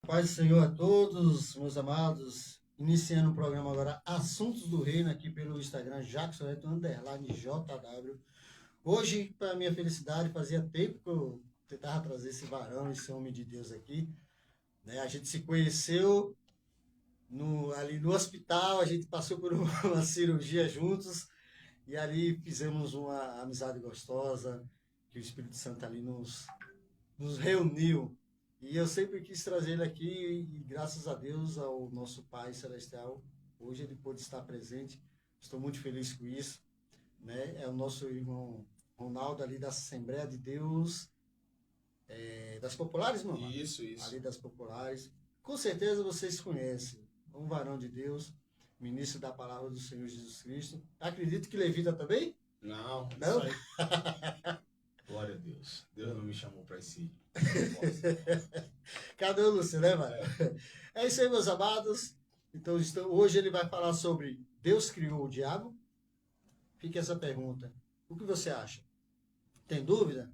Paz do Senhor a todos, meus amados. Iniciando o programa agora, Assuntos do Reino, aqui pelo Instagram, JacksonJW. Hoje, para minha felicidade, fazia tempo que eu tentava trazer esse varão, esse homem de Deus aqui. Né? A gente se conheceu ali no hospital, a gente passou por uma cirurgia juntos e ali fizemos uma amizade gostosa, que o Espírito Santo ali nos reuniu. E eu sempre quis trazer ele aqui e graças a Deus, ao nosso Pai Celestial, hoje ele pôde estar presente. Estou muito feliz com isso, né? É o nosso irmão Ronaldo ali da Assembleia de Deus, das Populares, meu amado? Isso. Ali das Populares. Com certeza vocês conhecem. Um varão de Deus, ministro da palavra do Senhor Jesus Cristo. Acredito que levita também? Não, Não? isso aí. Glória a Deus. Deus não me chamou para esse propósito. Cadê o Lúcio, né, mano? É isso aí, meus amados. Então, hoje ele vai falar sobre Deus criou o diabo? Fica essa pergunta. O que você acha? Tem dúvida?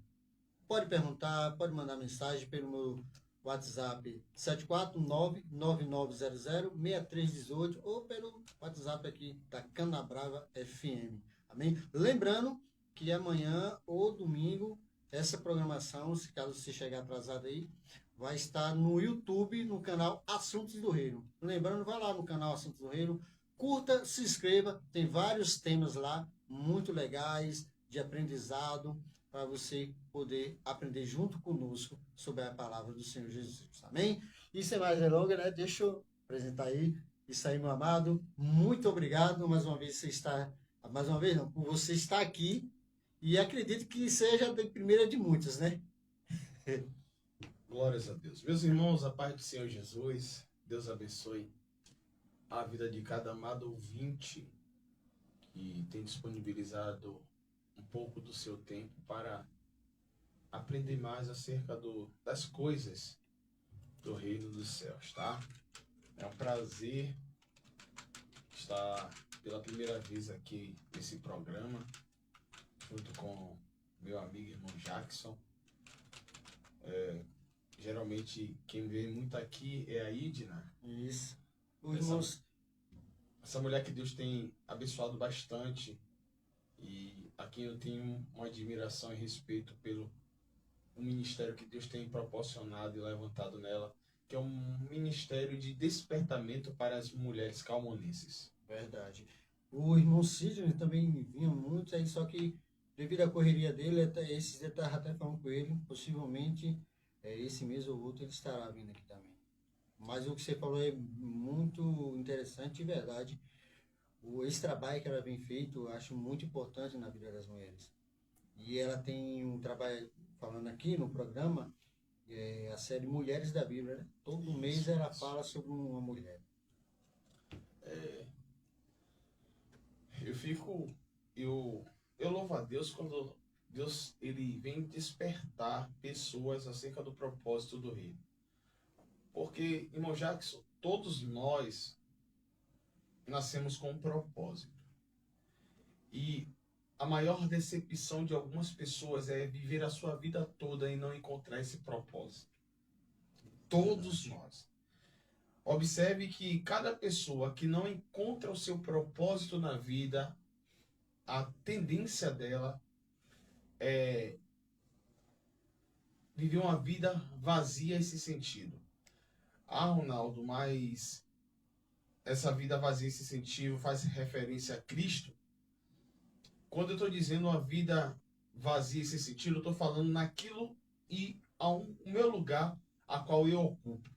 Pode perguntar, pode mandar mensagem pelo meu WhatsApp 749-9900-6318 ou pelo WhatsApp aqui da Canabrava FM. Amém? Lembrando que amanhã ou domingo, essa programação, se caso você chegar atrasado aí, vai estar no YouTube, no canal Assuntos do Reino. Lembrando, vai lá no canal Assuntos do Reino, curta, se inscreva, tem vários temas lá, muito legais, de aprendizado, para você poder aprender junto conosco sobre a palavra do Senhor Jesus. Amém? E sem mais delongas, né? Deixa eu apresentar aí. Isso aí, meu amado. Muito obrigado mais uma vez mais uma vez não, por você estar aqui. E acredito que seja a primeira de muitas, né? Glórias a Deus. Meus irmãos, a paz do Senhor Jesus, Deus abençoe a vida de cada amado ouvinte que tem disponibilizado um pouco do seu tempo para aprender mais acerca das coisas do reino dos céus, tá? É um prazer estar pela primeira vez aqui nesse programa, junto com meu amigo irmão Jackson. Geralmente quem vem muito aqui é a Idna. Isso. Essa mulher que Deus tem abençoado bastante e a quem eu tenho uma admiração e respeito pelo ministério que Deus tem proporcionado e levantado nela, que é um ministério de despertamento para as mulheres calmonenses. Verdade. O irmão Sidney também vinha muito aí, só que devido à correria dele, esses dias eu estava até falando com ele, possivelmente esse mês ou outro ele estará vindo aqui também. Mas o que você falou é muito interessante e verdade. Esse trabalho que ela vem feito, eu acho muito importante na vida das mulheres. E ela tem um trabalho, falando aqui no programa, a série Mulheres da Bíblia, né? Todo mês ela fala sobre uma mulher. Eu louvo a Deus quando Deus ele vem despertar pessoas acerca do propósito do reino. Porque, irmão Jackson, todos nós nascemos com um propósito. E a maior decepção de algumas pessoas é viver a sua vida toda e não encontrar esse propósito. Todos nós. Observe que cada pessoa que não encontra o seu propósito na vida, a tendência dela é viver uma vida vazia e sem sentido. Ah, Ronaldo, mas essa vida vazia e sem sentido faz referência a Cristo? Quando eu estou dizendo uma vida vazia e sem sentido, eu estou falando naquilo e ao meu lugar a qual eu ocupo.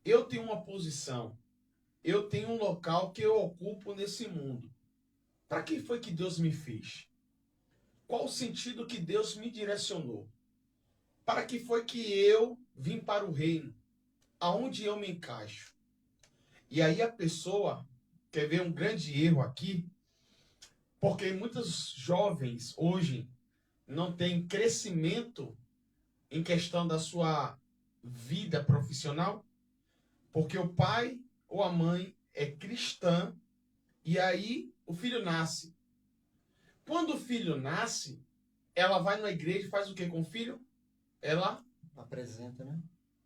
Eu tenho uma posição, eu tenho um local que eu ocupo nesse mundo. Para que foi que Deus me fez? Qual o sentido que Deus me direcionou? Para que foi que eu vim para o reino? Aonde eu me encaixo? E aí a pessoa quer ver um grande erro aqui, porque muitos jovens hoje não têm crescimento em questão da sua vida profissional, porque o pai ou a mãe é cristã e aí o filho nasce. Quando o filho nasce, ela vai na igreja e faz o que com o filho? Ela Apresenta, né?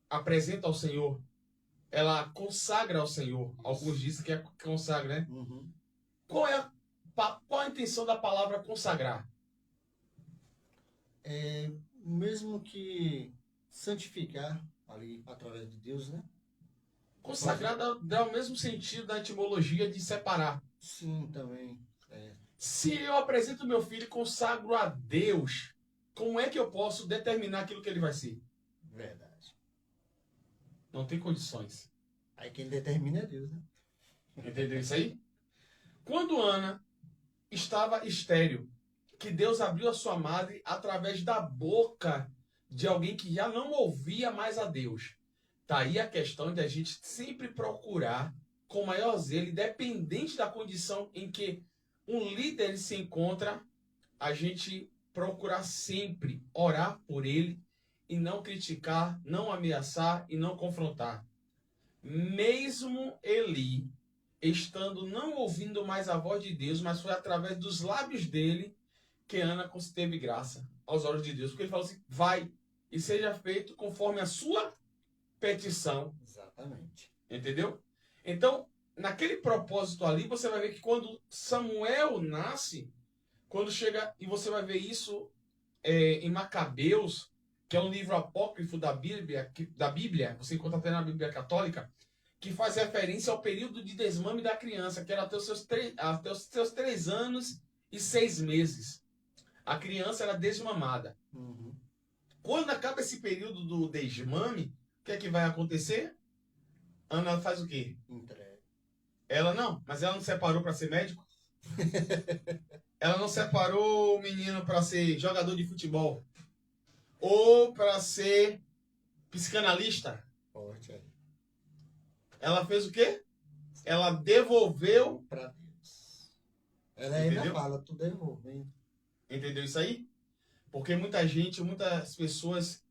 apresenta ao Senhor. ela consagra ao Senhor. Alguns dizem que é consagra, né? Uhum. Qual é qual a intenção da palavra consagrar? Mesmo que santificar ali através de Deus, né? Consagrar dá o mesmo sentido da etimologia de separar. Sim, também. Se eu apresento meu filho e consagro a Deus, como é que eu posso determinar aquilo que ele vai ser? Verdade. Não tem condições. Aí quem determina é Deus, né? Entendeu isso aí? Quando Ana estava estéril, que Deus abriu a sua madre através da boca de alguém que já não ouvia mais a Deus. Tá aí a questão de a gente sempre procurar com maior zelo, independente da condição em que um líder se encontra, a gente procurar sempre orar por ele e não criticar, não ameaçar e não confrontar. Mesmo Eli estando não ouvindo mais a voz de Deus, mas foi através dos lábios dele que Ana teve graça aos olhos de Deus. Porque ele falou assim, vai e seja feito conforme a sua petição. Exatamente. Entendeu? Então, naquele propósito ali, você vai ver que quando Samuel nasce, quando chega, e você vai ver isso em Macabeus, que é um livro apócrifo da Bíblia, você encontra até na Bíblia Católica, que faz referência ao período de desmame da criança, que era até os seus 3 anos e 6 meses. A criança era desmamada. Uhum. Quando acaba esse período do desmame, o que é que vai acontecer? Ana faz o quê? Entrega. Ela não separou para ser médico? Ela não separou o menino para ser jogador de futebol? Ou para ser psicanalista? Forte aí. Ela fez o quê? Ela devolveu Para Deus. Ela ainda Entendeu? fala, tu devolvendo. Entendeu isso aí? Porque muitas pessoas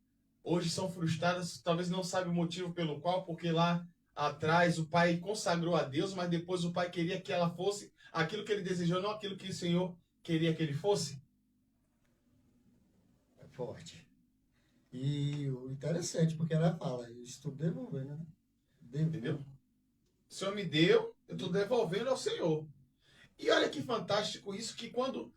hoje são frustradas, talvez não sabem o motivo pelo qual, porque lá atrás o pai consagrou a Deus, mas depois o pai queria que ela fosse aquilo que ele desejou, não aquilo que o Senhor queria que ele fosse. É forte. E o interessante, porque ela fala, eu estou devolvendo, né? Entendeu? O Senhor me deu, eu estou devolvendo ao Senhor. E olha que fantástico isso, que quando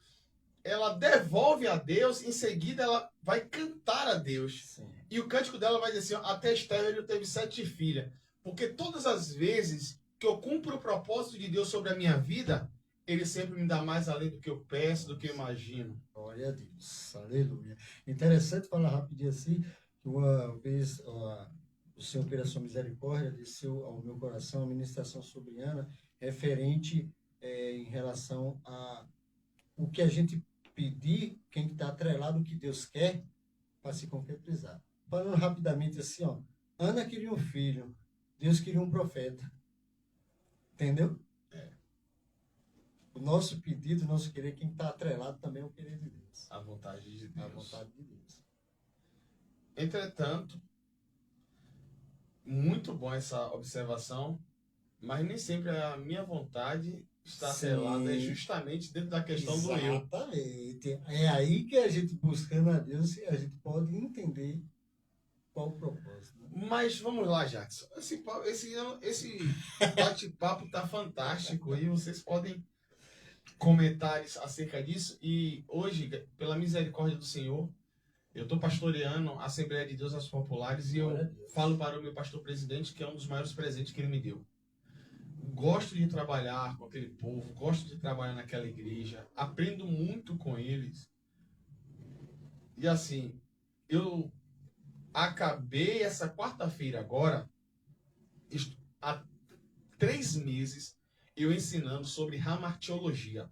ela devolve a Deus, em seguida ela vai cantar a Deus. Sim. E o cântico dela vai dizer assim, ó, até estéril teve 7 filhas. Porque todas as vezes que eu cumpro o propósito de Deus sobre a minha vida, ele sempre me dá mais além do que eu peço, do que eu imagino. Glória a Deus. Aleluia. Interessante falar rapidinho assim, que uma vez o Senhor, pela sua misericórdia, desceu ao meu coração a ministração sobre Ana, referente em relação a o que a gente pedir, quem está atrelado ao que Deus quer, para se concretizar. Falando rapidamente assim, ó, Ana queria um filho, Deus queria um profeta. Entendeu? O nosso pedido, o nosso querer, quem está atrelado também é o querer de Deus. A vontade de Deus. A vontade de Deus. Entretanto, muito bom essa observação, mas nem sempre a minha vontade está Sim. atrelada justamente dentro da questão do eu. Exatamente. É aí que a gente, buscando a Deus, a gente pode entender qual o propósito. Né? Mas vamos lá, Jackson. Esse bate-papo tá fantástico e vocês podem comentar acerca disso. E hoje, pela misericórdia do Senhor, eu estou pastoreando a Assembleia de Deus das Populares e eu falo para o meu pastor presidente que é um dos maiores presentes que ele me deu. Gosto de trabalhar com aquele povo, gosto de trabalhar naquela igreja, aprendo muito com eles. E assim, eu acabei essa quarta-feira agora, há 3 meses, eu ensinando sobre hamartiologia,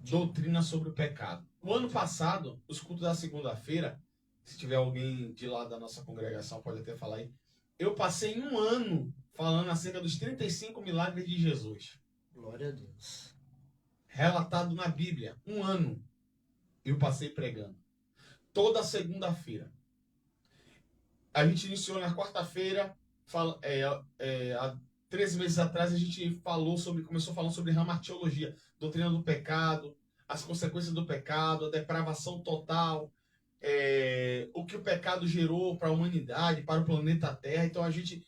doutrina sobre o pecado. O ano passado, os cultos da segunda-feira, se tiver alguém de lá da nossa congregação, pode até falar aí, eu passei 1 ano falando acerca dos 35 milagres de Jesus. Glória a Deus. Relatado na Bíblia. 1 ano eu passei pregando. Toda segunda-feira. A gente iniciou na quarta-feira, há 3 meses atrás, a gente começou falando sobre hamartiologia, doutrina do pecado, as consequências do pecado, a depravação total, o que o pecado gerou para a humanidade, para o planeta Terra. Então a gente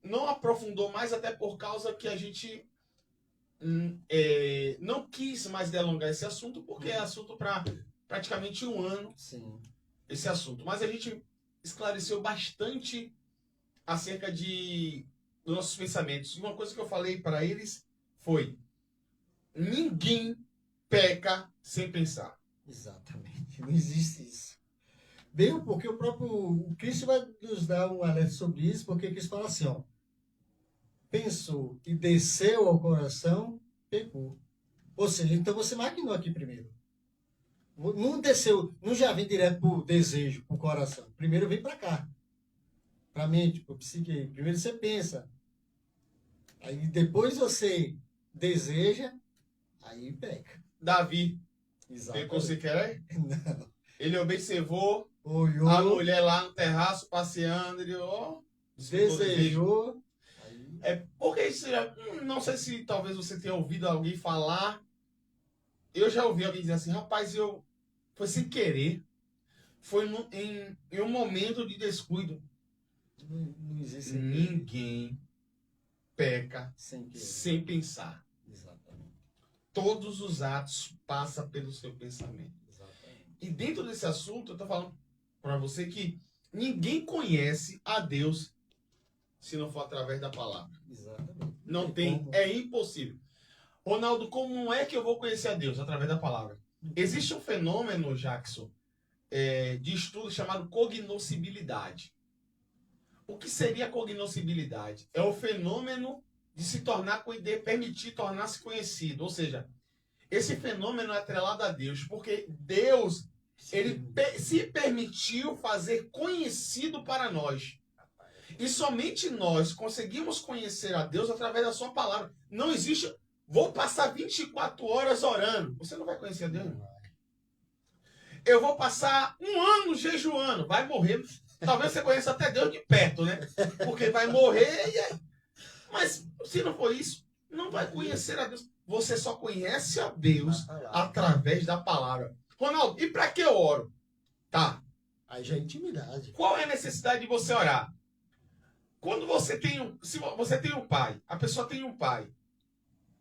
não aprofundou mais, até por causa que a gente não quis mais delongar esse assunto, porque é assunto para praticamente um ano. Sim. Esse assunto. Mas a gente esclareceu bastante acerca dos nossos pensamentos. E uma coisa que eu falei para eles foi: ninguém peca sem pensar. Exatamente. Não existe isso. Bem, porque o próprio Cristo vai nos dar um alerta sobre isso, porque Cristo fala assim, ó, pensou e desceu ao coração, pecou. Ou seja, então você maquinou aqui primeiro. Não desceu, não já vem direto pro desejo, pro coração. Primeiro vem para cá. Pra mente, pro psique. Primeiro você pensa. Aí depois você deseja, aí peca. Davi Exatamente. pecou sem querer? Não. Ele observou Olhou, a mulher lá no terraço passeando, ele desejou. Aí... porque isso não sei se talvez você tenha ouvido alguém falar. Eu já ouvi alguém dizer assim: rapaz, foi sem querer. Foi em um momento de descuido. Não existe Ninguém peca sem querer. sem pensar. Exatamente. Todos os atos passam pelo seu pensamento. Exatamente. E dentro desse assunto, eu estou falando para você que ninguém conhece a Deus se não for através da palavra. Exatamente. Não tem, é impossível. Ronaldo, como é que eu vou conhecer a Deus? Através da palavra. Existe um fenômeno, Jackson, de estudo chamado cognoscibilidade. O que seria a cognoscibilidade? É o fenômeno de se tornar, de permitir tornar-se conhecido. Ou seja, esse fenômeno é atrelado a Deus, porque Deus, ele se permitiu fazer conhecido para nós. E somente nós conseguimos conhecer a Deus através da sua palavra. Não existe, vou passar 24 horas orando. Você não vai conhecer a Deus, não. Eu vou passar um ano jejuando. Vai morrer. Talvez você conheça até Deus de perto, né? Porque vai morrer. Mas se não for isso, não vai conhecer a Deus. Você só conhece a Deus através da palavra. Ronaldo, e para que eu oro? Tá. Aí já é intimidade. Qual é a necessidade de você orar? Quando você tem se você tem um pai, a pessoa tem um pai.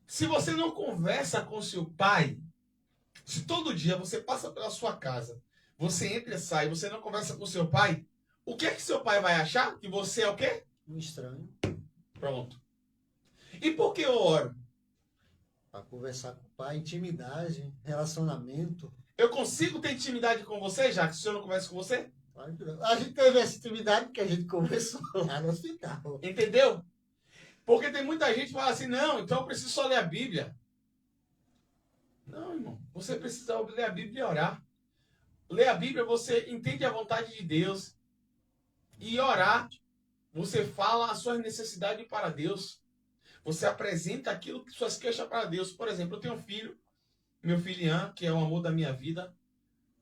Se você não conversa com seu pai, se todo dia você passa pela sua casa, você entra e sai, você não conversa com seu pai, o que é que seu pai vai achar? Que você é o quê? Um estranho. Pronto. E por que eu oro? Para conversar com o pai, intimidade, relacionamento. Eu consigo ter intimidade com você, já que o senhor não conversa com você? Claro que não. A gente teve essa intimidade porque a gente conversou lá no hospital. Entendeu? Porque tem muita gente que fala assim, não, então eu preciso só ler a Bíblia. Não, irmão. Você precisa ler a Bíblia e orar. Ler a Bíblia, você entende a vontade de Deus. E orar, você fala as suas necessidades para Deus. Você apresenta aquilo que suas queixas para Deus. Por exemplo, eu tenho um filho, meu filho Ian, que é o amor da minha vida,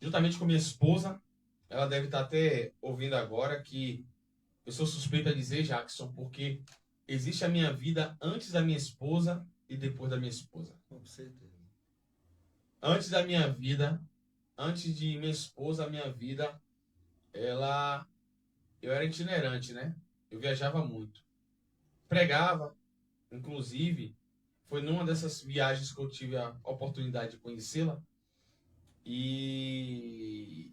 juntamente com minha esposa. Ela deve estar até ouvindo agora que eu sou suspeito a dizer, Jackson, porque existe a minha vida antes da minha esposa e depois da minha esposa. Com certeza. Antes da minha vida, antes de minha esposa, a minha vida, eu era itinerante, né? Eu viajava muito. Pregava, inclusive, foi numa dessas viagens que eu tive a oportunidade de conhecê-la. E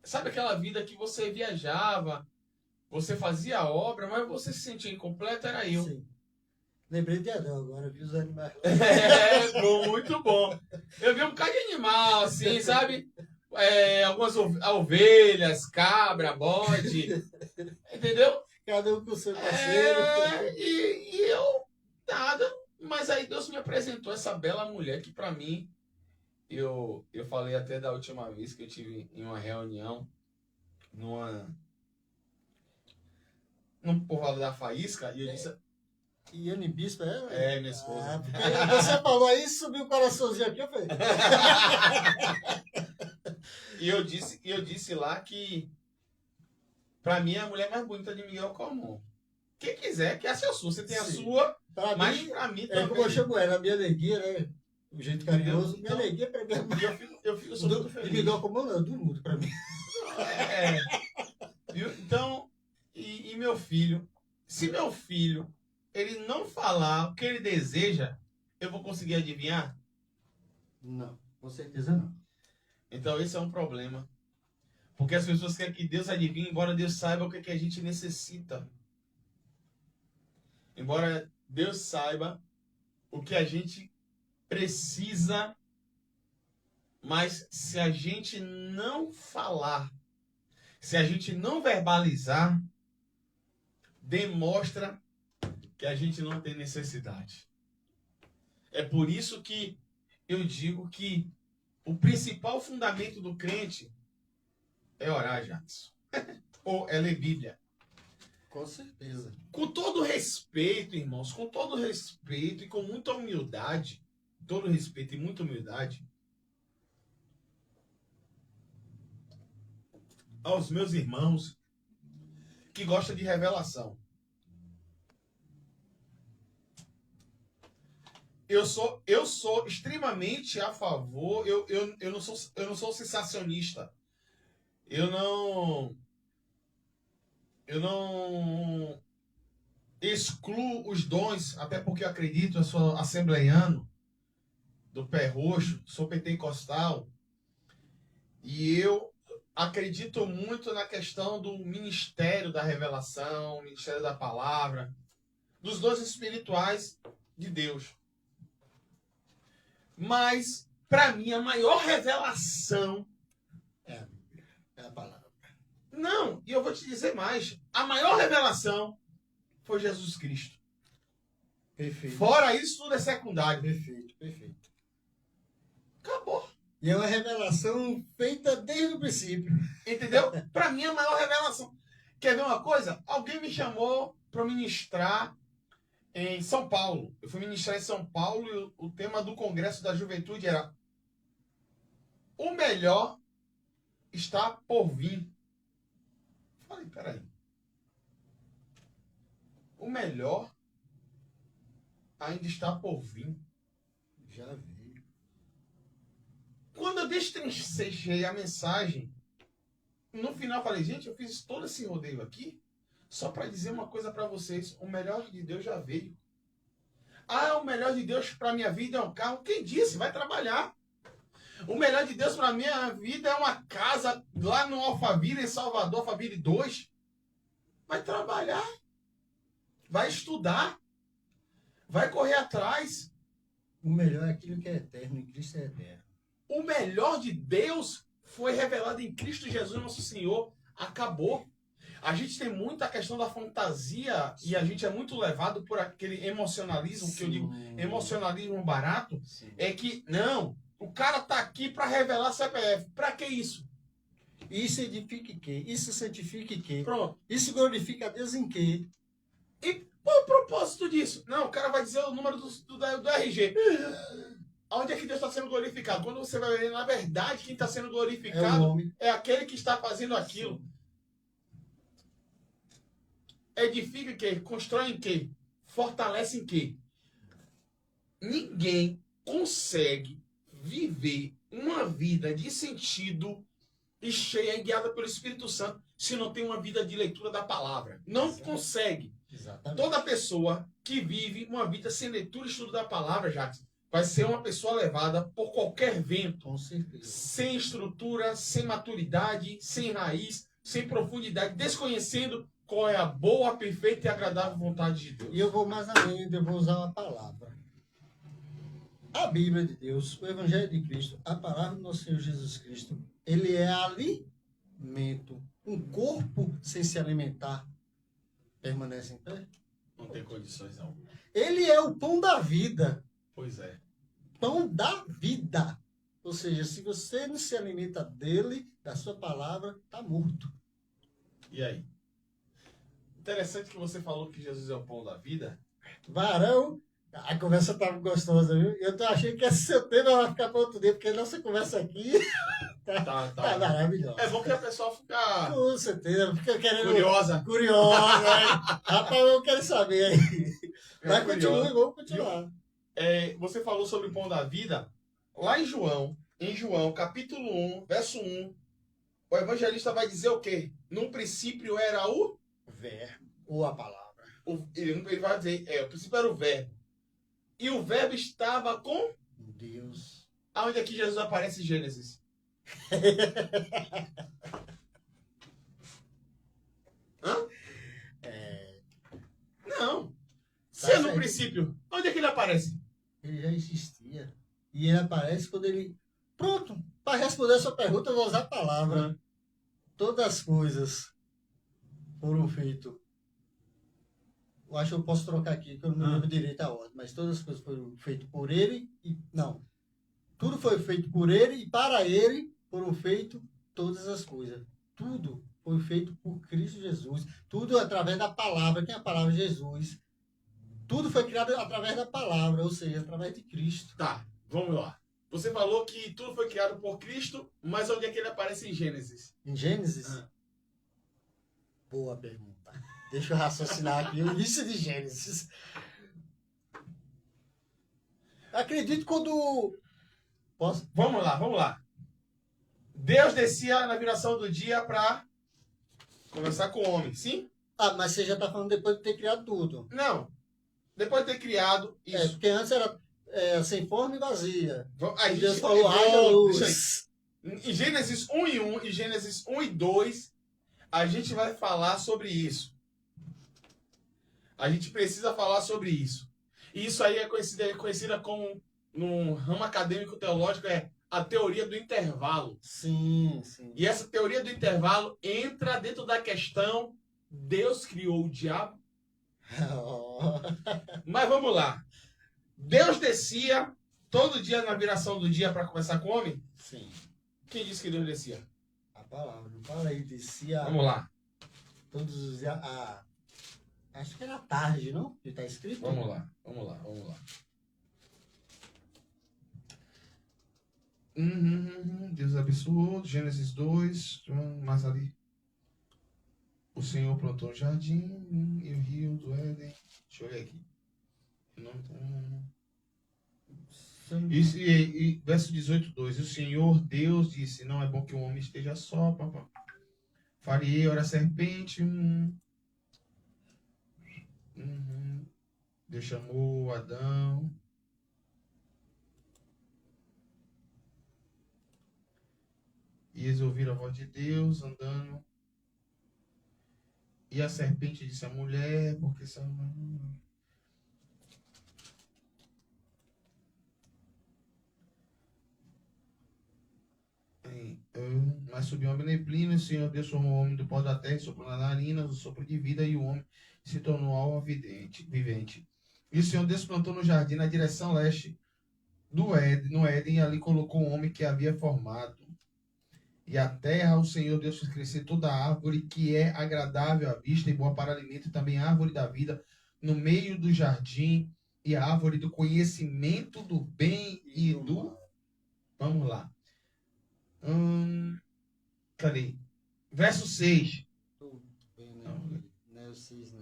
sabe aquela vida que você viajava, você fazia a obra, mas você se sentia incompleto? Era eu. Sim. Lembrei de Adão agora, vi os animais. Bom, muito bom. Eu vi um bocado de animal, assim, sabe? Algumas ovelhas, cabra, bode. Entendeu? Cada um com o seu parceiro. E eu, nada. Mas aí Deus me apresentou essa bela mulher que pra mim, eu falei até da última vez que eu tive em uma reunião, num povoado da Faísca, e eu disse... Iane Bispo, minha esposa. Porque você falou aí, subiu o coraçãozinho aqui, eu falei... E eu disse lá que pra mim a mulher mais bonita de Miguel Comum. Quem quiser, que essa é a sua. Você tem a sua, pra mas mim, pra mim também. Como eu chamo ela, a minha alegria, né? O jeito carinhoso. Então, minha alegria pra mim. Eu fico muito feliz. E Miguel Comum não, do mundo pra mim. Viu? Então, e e meu filho, se meu filho, ele não falar o que ele deseja, eu vou conseguir adivinhar? Não, com certeza não. Então esse é um problema. Porque as pessoas querem que Deus adivinhe, embora Deus saiba o que a gente necessita. Embora Deus saiba o que a gente precisa, mas se a gente não falar, se a gente não verbalizar, demonstra que a gente não tem necessidade. É por isso que eu digo que o principal fundamento do crente é orar, Jackson. Ou é ler Bíblia. Com certeza. Com todo respeito, irmãos, com todo respeito e com muita humildade, todo respeito e muita humildade, aos meus irmãos que gostam de revelação. Eu sou extremamente a favor, eu não sou sensacionista. Eu não excluo os dons, até porque eu acredito, eu sou assembleiano do pé roxo, sou pentecostal, e eu acredito muito na questão do ministério da revelação, ministério da palavra, dos dons espirituais de Deus. Mas, para mim, a maior revelação É a palavra. Não, e eu vou te dizer mais. A maior revelação foi Jesus Cristo. Perfeito. Fora isso, tudo é secundário. Perfeito, perfeito. Acabou. E é uma revelação feita desde o princípio. Entendeu? Para mim, a maior revelação. Quer ver uma coisa? Alguém me chamou para ministrar em São Paulo. Eu fui ministrar em São Paulo e o tema do Congresso da Juventude era: o melhor está por vir. Falei, peraí. O melhor ainda está por vir. Já veio. Quando eu destrinchei a mensagem, no final eu falei, gente, eu fiz todo esse rodeio aqui só para dizer uma coisa para vocês. O melhor de Deus já veio. Ah, o melhor de Deus para minha vida é um carro. Quem disse? Vai trabalhar. O melhor de Deus para minha vida é uma casa lá no Alphaville, em Salvador, Alphaville 2. Vai trabalhar. Vai estudar. Vai correr atrás. O melhor é aquilo que é eterno, em Cristo é eterno. O melhor de Deus foi revelado em Cristo Jesus, nosso Senhor. Acabou. A gente tem muita questão da fantasia e a gente é muito levado por aquele emocionalismo, Sim. que eu digo, emocionalismo barato. Sim. É que, não, o cara tá aqui para revelar CPF. Para que isso? Isso edifica em quê? Isso santifica em quê? Pronto. Isso glorifica a Deus em quê? E qual o propósito disso? Não, o cara vai dizer o número do RG. Onde é que Deus está sendo glorificado? Quando você vai ver, na verdade, quem está sendo É o glorificado homem. é aquele que está fazendo aquilo. Sim. Edifica em quê? Constrói em quê? Fortalece em quê? Ninguém consegue viver uma vida de sentido e cheia e guiada pelo Espírito Santo se não tem uma vida de leitura da palavra. Não Exato. consegue. Exatamente. Toda pessoa que vive uma vida sem leitura e estudo da palavra, Jackson, vai ser uma pessoa levada por qualquer vento, Com certeza. sem estrutura, sem maturidade, sem raiz, sem profundidade, desconhecendo qual é a boa, perfeita e agradável vontade de Deus. E eu vou mais além, eu vou usar uma palavra. A Bíblia de Deus, o Evangelho de Cristo, a palavra do nosso Senhor Jesus Cristo, ele é alimento. Um corpo sem se alimentar permanece em pé. Não tem condições, não. Ele é o pão da vida. Pois é. Pão da vida. Ou seja, se você não se alimenta dele, da sua palavra, está morto. E aí? Interessante que você falou que Jesus é o pão da vida. Varão, a conversa estava gostosa, viu? Eu tô achando que esse seu tema vai ficar para outro dia, porque a nossa conversa aqui tá maravilhosa. É bom que a pessoa fica Com certeza, fica querendo... curiosa. Curiosa, né? Rapaz, eu quero saber aí. Mas curiosa. continue, vamos continuar. Você falou sobre o pão da vida. Lá em João, capítulo 1, verso 1, o evangelista vai dizer o quê? No princípio era o Verbo. Ou a palavra. Ele vai dizer, o princípio era o verbo. E o verbo estava com Deus. Aonde é que Jesus aparece em Gênesis? Hã? Não. Se é no princípio, onde é que ele aparece? Ele já existia. E ele aparece quando ele... Pronto, para responder a sua pergunta, eu vou usar a palavra. Todas as coisas foram feitas. Eu acho que eu posso trocar aqui, que eu não me lembro direito a ordem. Mas todas as coisas foram feitas por ele e... Não. Tudo foi feito por ele e para ele foram feitas todas as coisas. Tudo foi feito por Cristo Jesus. Tudo através da palavra. Quem é a palavra? Jesus. Tudo foi criado através da palavra, ou seja, através de Cristo. Tá, vamos lá. Você falou que tudo foi criado por Cristo, mas onde é que ele aparece em Gênesis? Em Gênesis? Boa pergunta. Deixa eu raciocinar aqui. O início de Gênesis. Acredito quando... Posso? Vamos lá. Deus descia na viração do dia para conversar com o homem, sim? Ah, mas você já está falando depois de ter criado tudo. Não. Depois de ter criado isso. Porque antes era sem forma e vazia. Aí Deus falou, haja luz. Em Gênesis 1 e 1 e Gênesis 1 e 2, a gente vai falar sobre isso. A gente precisa falar sobre isso. E isso aí é conhecida como, no ramo acadêmico teológico, a teoria do intervalo. Sim, sim. E essa teoria do intervalo entra dentro da questão Deus criou o diabo. Mas vamos lá. Deus descia todo dia na viração do dia para conversar com o homem? Sim. Quem disse que Deus descia? A palavra. Não fala aí, descia. Vamos lá. Todos os dias. Acho que era tarde, não? Que está escrito? Vamos lá. Deus abençoou. Gênesis 2. Mas ali. O Senhor plantou o jardim e o rio do Éden. Deixa eu olhar aqui. E verso 18:2. O Senhor Deus disse: não é bom que o homem esteja só. Farei, ora, a serpente. Deus chamou Adão. E eles ouviram a voz de Deus andando. E a serpente disse à mulher, porque mas subiu uma neblina, e o Senhor Deus formou o homem do pó da terra, soprou na narina, o sopro de vida, e o homem se tornou alma vivente. E o Senhor Deus plantou no jardim, na direção leste no Éden, e ali colocou o homem que havia formado. E a terra, o Senhor Deus fez crescer toda a árvore que é agradável à vista e boa para alimento, e também a árvore da vida no meio do jardim, e a árvore do conhecimento do bem e do mal. Vamos lá. Cadê? Verso 6.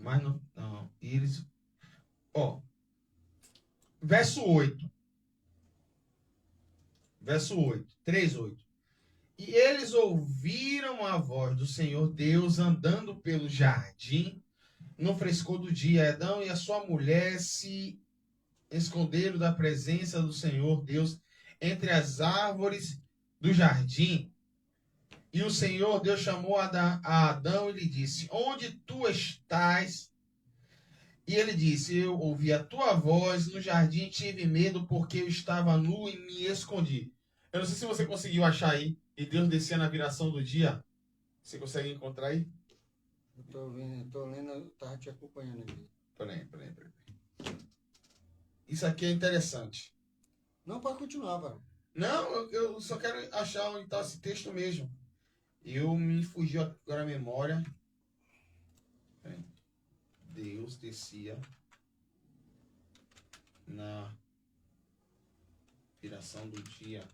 Mas não. E eles. Verso 8. Verso 8. 3:8. E eles ouviram a voz do Senhor Deus andando pelo jardim no frescor do dia. Adão e a sua mulher se esconderam da presença do Senhor Deus entre as árvores do jardim. E o Senhor Deus chamou a Adão e lhe disse: onde tu estás? E ele disse: eu ouvi a tua voz no jardim e tive medo porque eu estava nu e me escondi. Eu não sei se você conseguiu achar aí. E Deus descia na viração do dia. Você consegue encontrar aí? Eu tô lendo, eu tava te acompanhando aqui. Peraí. Isso aqui é interessante. Não, pode continuar, Varão. Não, eu só quero achar onde está esse texto mesmo. Eu me fugiu agora a memória. Deus descia na viração do dia.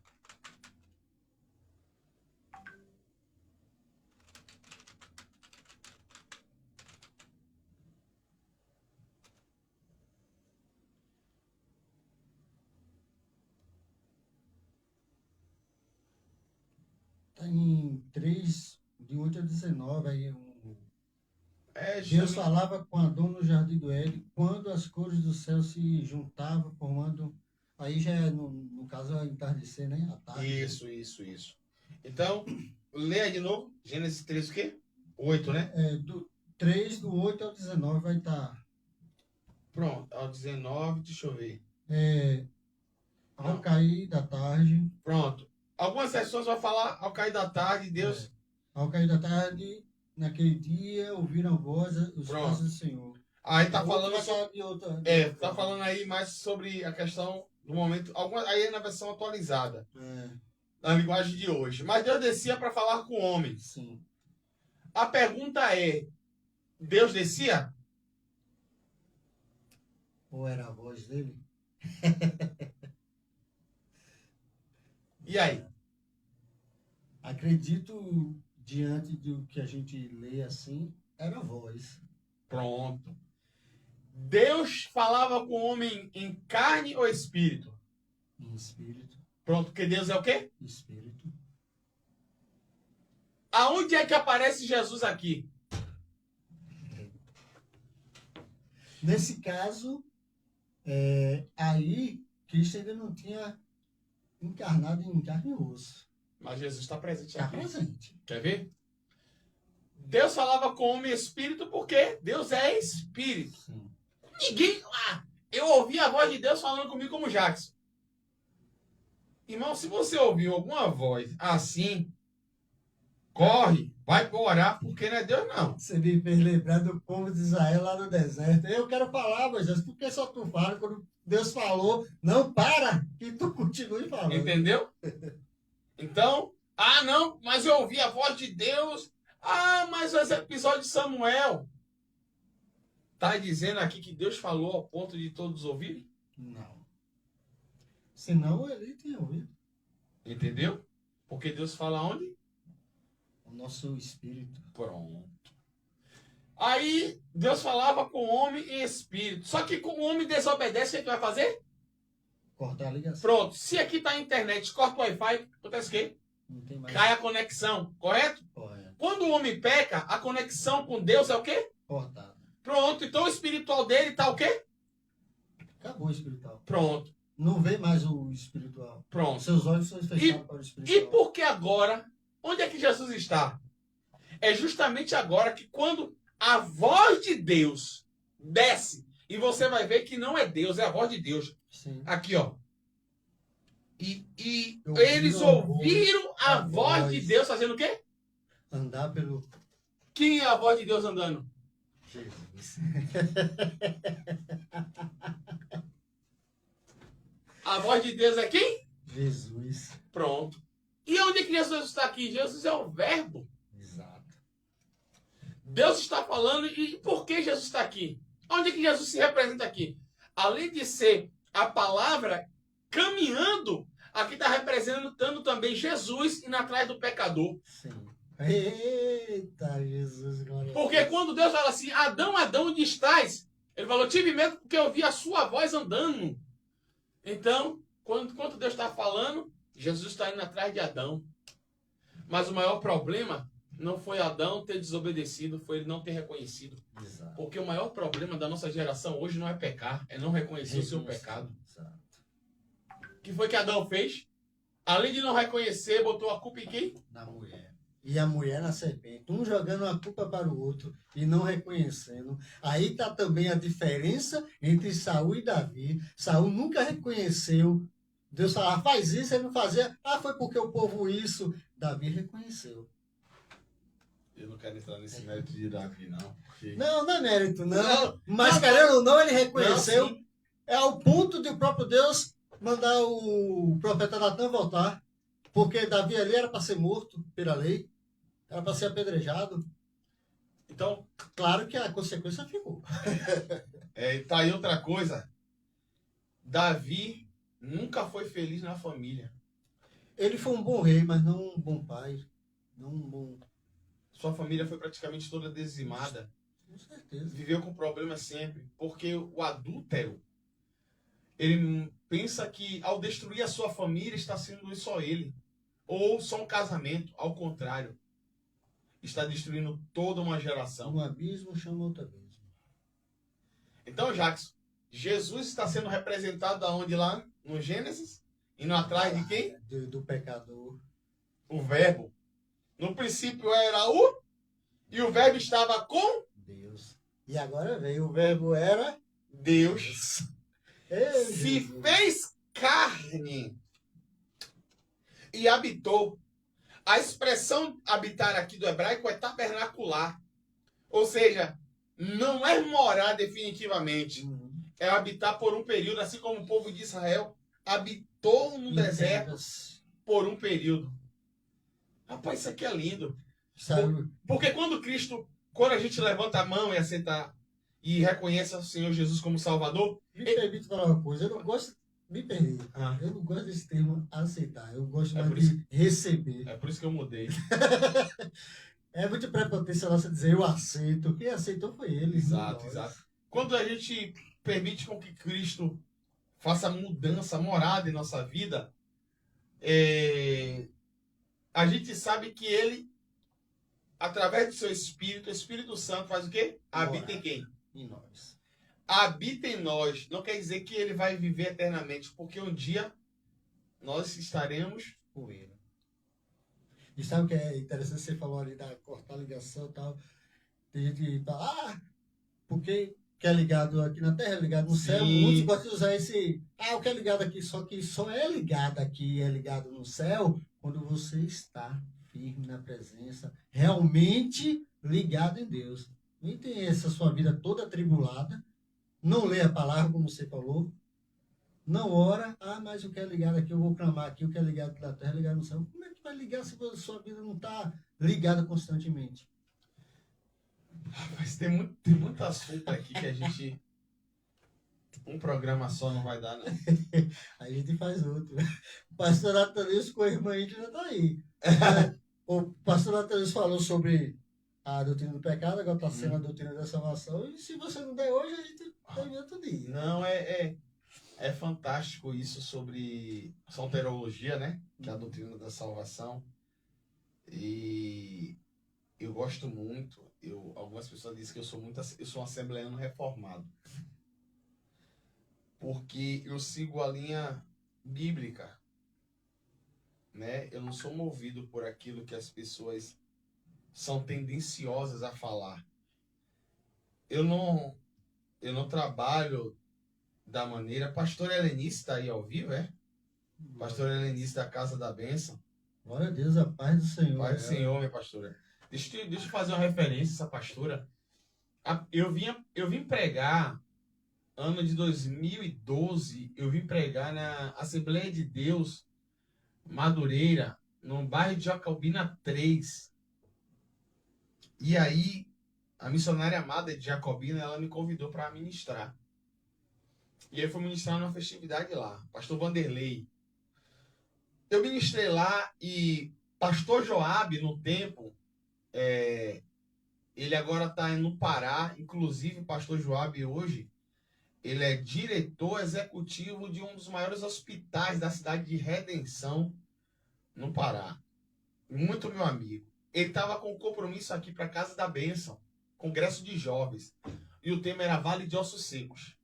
Está em 3, de 8 a 19, aí É Deus justamente... falava com Adão no jardim do Éden, quando as cores do céu se juntavam, formando. Aí já é, no caso, é entardecer, né? À tarde. Isso. Então, leia de novo. Gênesis 3, o quê? 8, né? Do 3, do 8 ao 19 vai estar. Pronto, ao 19, deixa eu ver. Ao Não. cair da tarde. Pronto. Algumas sessões vai falar ao cair da tarde, Deus... Ao cair da tarde, naquele dia, ouviram a voz, os Pronto. passos do Senhor. Aí tá Outro falando vai sobre... falar de outra. tá falando aí mais sobre a questão do momento. Aí é na versão atualizada. Na linguagem de hoje. Mas Deus descia para falar com o homem. Sim. A pergunta é: Deus descia? Ou era a voz dele? E aí? Acredito, diante do que a gente lê assim, era a voz. Pronto. Deus falava com o homem em carne ou espírito? Em espírito. Pronto, porque Deus é o quê? Espírito. Aonde é que aparece Jesus aqui? Nesse caso, aí, Cristo ainda não tinha encarnado em carne e osso. Mas Jesus está presente Está aqui. presente. Quer ver? Deus falava com o homem espírito porque Deus é espírito. Sim. Ninguém... eu ouvi a voz de Deus falando comigo como Jackson. Irmão, se você ouviu alguma voz assim, corre, vai orar, porque não é Deus, não. Você me fez lembrar do povo de Israel lá no deserto. Eu quero falar, Moisés, por que só tu fala? Quando Deus falou, não para, que tu continue falando. Entendeu? Então, não, mas eu ouvi a voz de Deus. Mas esse episódio de Samuel. Tá dizendo aqui que Deus falou ao ponto de todos ouvirem? Não. Senão ele tinha ouvido. Entendeu? Porque Deus fala onde? O nosso espírito. Pronto. Aí, Deus falava com o homem em espírito. Só que como o homem desobedece, o que ele vai fazer? Cortar a ligação. Pronto. Se aqui tá a internet, corta o Wi-Fi, acontece o quê? Não tem mais. Cai a conexão, correto? Correto. Quando o homem peca, a conexão com Deus é o quê? Cortado. Pronto. Então o espiritual dele tá o quê? Acabou o espiritual. Pronto. Não vê mais o espiritual. Pronto. Seus olhos são fechados para o espiritual. E por que agora? Onde é que Jesus está? É justamente agora que quando a voz de Deus desce, e você vai ver que não é Deus, é a voz de Deus. Sim. Aqui, ó. E eles ouviram a voz de Deus fazendo o quê? Andar pelo... Quem é a voz de Deus andando? Jesus. A voz de Deus é quem? Jesus. Pronto. E onde é que Jesus está aqui? Jesus é o verbo. Exato. Deus está falando e por que Jesus está aqui? Onde é que Jesus se representa aqui? Além de ser a palavra caminhando, aqui está representando também Jesus indo atrás do pecador. Sim. Eita, Jesus. Glória. Porque quando Deus fala assim, Adão, Adão, onde estás? Ele falou, tive medo porque eu ouvi a sua voz andando. Então, quando Deus está falando, Jesus está indo atrás de Adão. Mas o maior problema não foi Adão ter desobedecido, foi ele não ter reconhecido. Exato. Porque o maior problema da nossa geração hoje não é pecar, é não reconhecer o seu pecado. Exato. O que foi que Adão fez? Além de não reconhecer, botou a culpa em quem? Na mulher. E a mulher na serpente. Um jogando a culpa para o outro e não reconhecendo. Aí está também a diferença entre Saul e Davi. Saul nunca reconheceu. Deus falava, faz isso, ele não fazia. Foi porque o povo isso. Davi reconheceu. Eu não quero entrar nesse mérito de Davi, não. Porque... Não é mérito, não. Mas querendo ou não, ele reconheceu. Não, é ao ponto de o próprio Deus mandar o profeta Natan voltar. Porque Davi ali era para ser morto pela lei. Era para ser apedrejado. Então, claro que a consequência ficou. Tá aí outra coisa. Davi nunca foi feliz na família. Ele foi um bom rei, mas não um bom pai. Não um bom... Sua família foi praticamente toda dizimada. Com certeza. Viveu com problemas sempre. Porque o adúltero, ele pensa que ao destruir a sua família está sendo só ele. Ou só um casamento, ao contrário. está destruindo toda uma geração. Um abismo chama outro abismo. Então, Jackson, Jesus está sendo representado aonde lá? No Gênesis? Indo atrás de quem? Do pecador. O verbo. No princípio era o, e o verbo estava com Deus. E agora veio, o verbo era Deus. Ei, Se Jesus. fez carne e habitou. A expressão habitar aqui do hebraico é tabernacular. Ou seja, não é morar definitivamente. Uhum. É habitar por um período, assim como o povo de Israel habitou no deserto por um período. Rapaz, isso aqui é lindo. Sabe? Porque quando a gente levanta a mão e aceita e reconhece o Senhor Jesus como Salvador, Me permite falar uma coisa, eu não gosto, me permite, Ah. eu não gosto desse termo aceitar, eu gosto É mais por de receber. é por isso que eu mudei. É muito prepotência nossa dizer eu aceito, quem aceitou foi ele. Exato, não nós. exato. Quando a gente permite com que Cristo faça mudança, morada em nossa vida, a gente sabe que ele, através do seu Espírito, o Espírito Santo faz o quê? Habita em quem? Em nós. Habita em nós. Não quer dizer que ele vai viver eternamente, porque um dia nós estaremos Com ele. E sabe o que é interessante? Você falou ali da cortar a ligação e tal. Tem gente que fala, porque que é ligado aqui na Terra, é ligado no céu. Sim. Muitos gostam de usar esse, o que é ligado aqui, só que só é ligado aqui, é ligado no céu, quando você está firme na presença, realmente ligado em Deus. Nem tem essa sua vida toda atribulada, não lê a palavra, como você falou, não ora, mas o que é ligado aqui, eu vou clamar aqui, o que é ligado na terra, é ligado no céu. Como é que vai ligar se a sua vida não está ligada constantemente? Mas tem muito assunto aqui que a gente. Um programa só não vai dar, não. A gente faz outro. O pastor Natanilson com a irmã Índia está aí. O pastor Natanilson falou sobre a doutrina do pecado, agora está sendo a doutrina da salvação. E se você não der hoje, a gente tem outro dia. Não, é fantástico isso sobre soteriologia, né? Que é a doutrina da salvação. E eu gosto muito. Algumas pessoas dizem que eu sou um assembleano reformado. Porque eu sigo a linha bíblica, né? Eu não sou movido por aquilo que as pessoas são tendenciosas a falar. Eu não trabalho da maneira... Pastor Helenice está aí ao vivo, é? Pastor Helenice da Casa da Bênção. Glória a Deus, a paz do Senhor. Paz do Senhor, minha pastora. Deixa eu fazer uma referência a essa pastora. Eu vim pregar, ano de 2012, eu vim pregar na Assembleia de Deus, Madureira, no bairro de Jacobina 3. E aí, a missionária amada de Jacobina, ela me convidou para ministrar. E aí eu fui ministrar numa festividade lá, pastor Vanderlei. Eu ministrei lá e pastor Joabe, no tempo, ele agora está no Pará, inclusive o pastor Joabe hoje, ele é diretor executivo de um dos maiores hospitais da cidade de Redenção, no Pará. Muito meu amigo. Ele estava com um compromisso aqui para a Casa da Bênção, congresso de jovens. E o tema era Vale de Ossos Secos.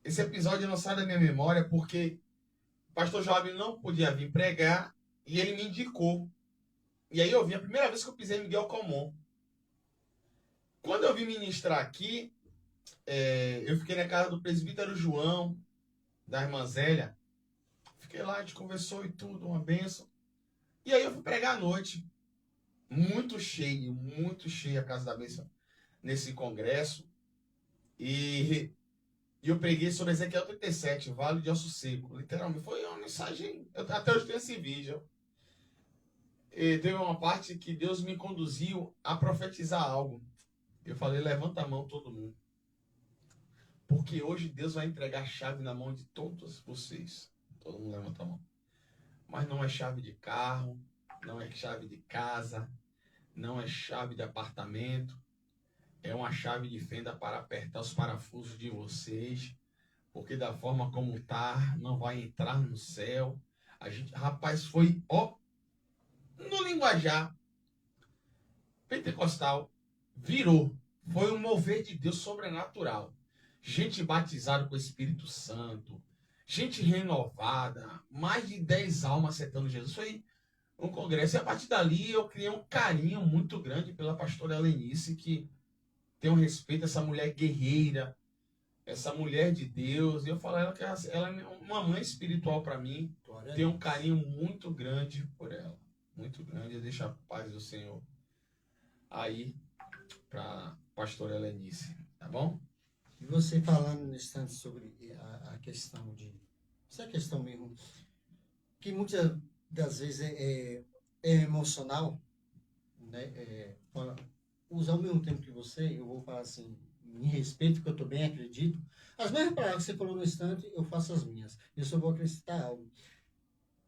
Esse episódio não sai da minha memória porque o pastor Joab não podia vir pregar e ele me indicou. E aí eu vim, a primeira vez que eu pisei em Miguel Comum. Quando eu vim ministrar aqui, eu fiquei na casa do presbítero João, da irmã Zélia. Fiquei lá, a gente conversou e tudo, uma bênção. E aí eu fui pregar à noite. Muito cheia a Casa da Bênção nesse congresso. E eu preguei sobre Ezequiel 37, Vale de Osso Seco. Literalmente, foi uma mensagem... Até hoje tenho esse vídeo. E teve uma parte que Deus me conduziu a profetizar algo. Eu falei, levanta a mão todo mundo. Porque hoje Deus vai entregar a chave na mão de todos vocês. Todo mundo levanta a mão. Mas não é chave de carro, não é chave de casa, não é chave de apartamento. É uma chave de fenda para apertar os parafusos de vocês. Porque da forma como tá, não vai entrar no céu. Rapaz, foi, no linguajar. pentecostal virou. Foi um mover de Deus sobrenatural. Gente batizada com o Espírito Santo. Gente renovada. Mais de 10 almas aceitando Jesus. Foi um congresso. E a partir dali eu criei um carinho muito grande pela pastora Helenice, que tem um respeito a essa mulher guerreira, essa mulher de Deus. E eu falo a ela que ela é uma mãe espiritual para mim. Tenho um carinho muito grande por ela. Muito grande. Eu deixo a paz do Senhor aí para a pastora Helenice. Tá bom? E você falando nesse instante sobre a questão de... Essa questão mesmo, que muitas das vezes é emocional, né? Usar o mesmo tempo que você, eu vou falar assim, em respeito, que eu também acredito. As mesmas palavras que você falou no instante, eu faço as minhas. Eu só vou acrescentar algo.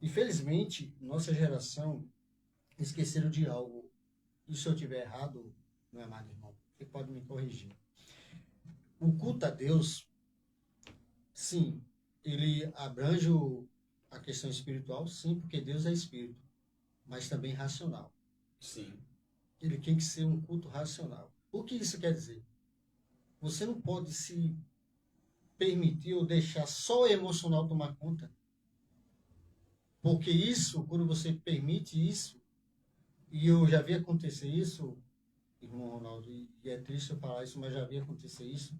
Infelizmente, nossa geração esqueceram de algo. E se eu estiver errado, meu amado irmão, você pode me corrigir. O culto a Deus, sim, ele abrange a questão espiritual, sim, porque Deus é espírito, mas também racional. Sim. Ele tem que ser um culto racional. O que isso quer dizer? Você não pode se permitir ou deixar só o emocional tomar conta. Porque isso, quando você permite isso, e eu já vi acontecer isso, irmão Ronaldo, e é triste eu falar isso, mas já vi acontecer isso,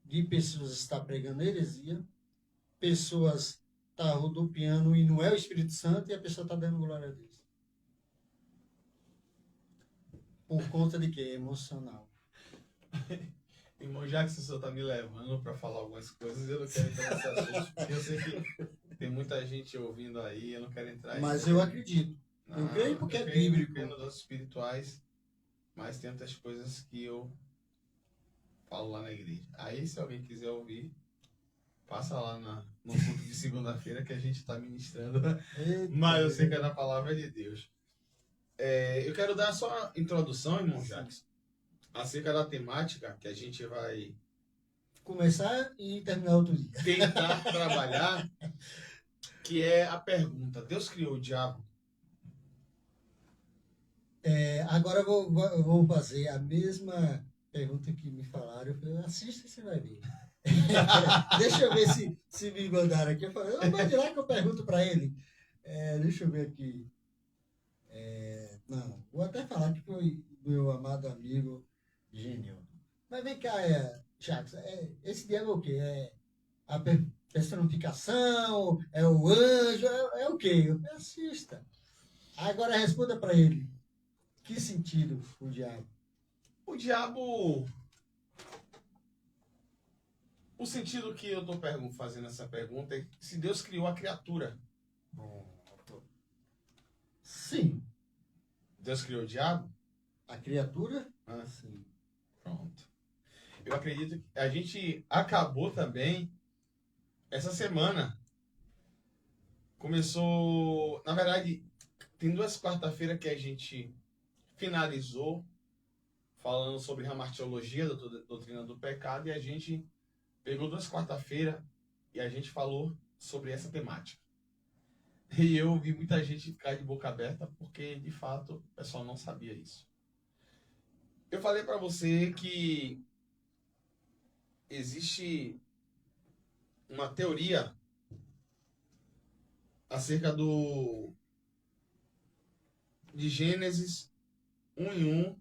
de pessoas estar pregando heresia, pessoas estar rodopiando e não é o Espírito Santo e a pessoa está dando glória a Deus. Por conta de quê? Emocional. Irmão, já que o senhor está me levando para falar algumas coisas, eu não quero entrar nesse assunto, porque eu sei que tem muita gente ouvindo aí, eu não quero entrar Mas eu acredito. Eu creio porque é bíblico. Eu creio nos dons espirituais, mas tem outras coisas que eu falo lá na igreja. Aí, se alguém quiser ouvir, passa lá no culto de segunda-feira que a gente está ministrando. Mas eu sei que é na palavra de Deus. Eu quero dar só a introdução, irmão Jacques, acerca da temática que a gente vai começar e terminar outro dia. Tentar trabalhar, que é a pergunta: Deus criou o diabo? Agora eu vou fazer a mesma pergunta que me falaram. Eu falei, assista e você vai ver. Deixa eu ver se me mandaram aqui. Eu falei, mande lá que eu pergunto para ele. Deixa eu ver aqui. Não, vou até falar que foi meu amado amigo Gênio. Mas vem cá, Jacques, esse diabo é o quê? É a personificação? É o anjo? É o quê? Assista. Agora responda para ele. Que sentido o diabo? O diabo... O sentido que eu estou fazendo essa pergunta é se Deus criou a criatura. Sim. Deus criou o diabo? A criatura? Sim. Pronto. Eu acredito que a gente acabou também essa semana. Começou... Na verdade, tem 2 quarta-feiras que a gente finalizou falando sobre a martiologia, da doutrina do pecado, e a gente pegou 2 quarta-feiras e a gente falou sobre essa temática. E eu vi muita gente ficar de boca aberta porque, de fato, o pessoal não sabia isso. Eu falei para você que existe uma teoria acerca de Gênesis 1:1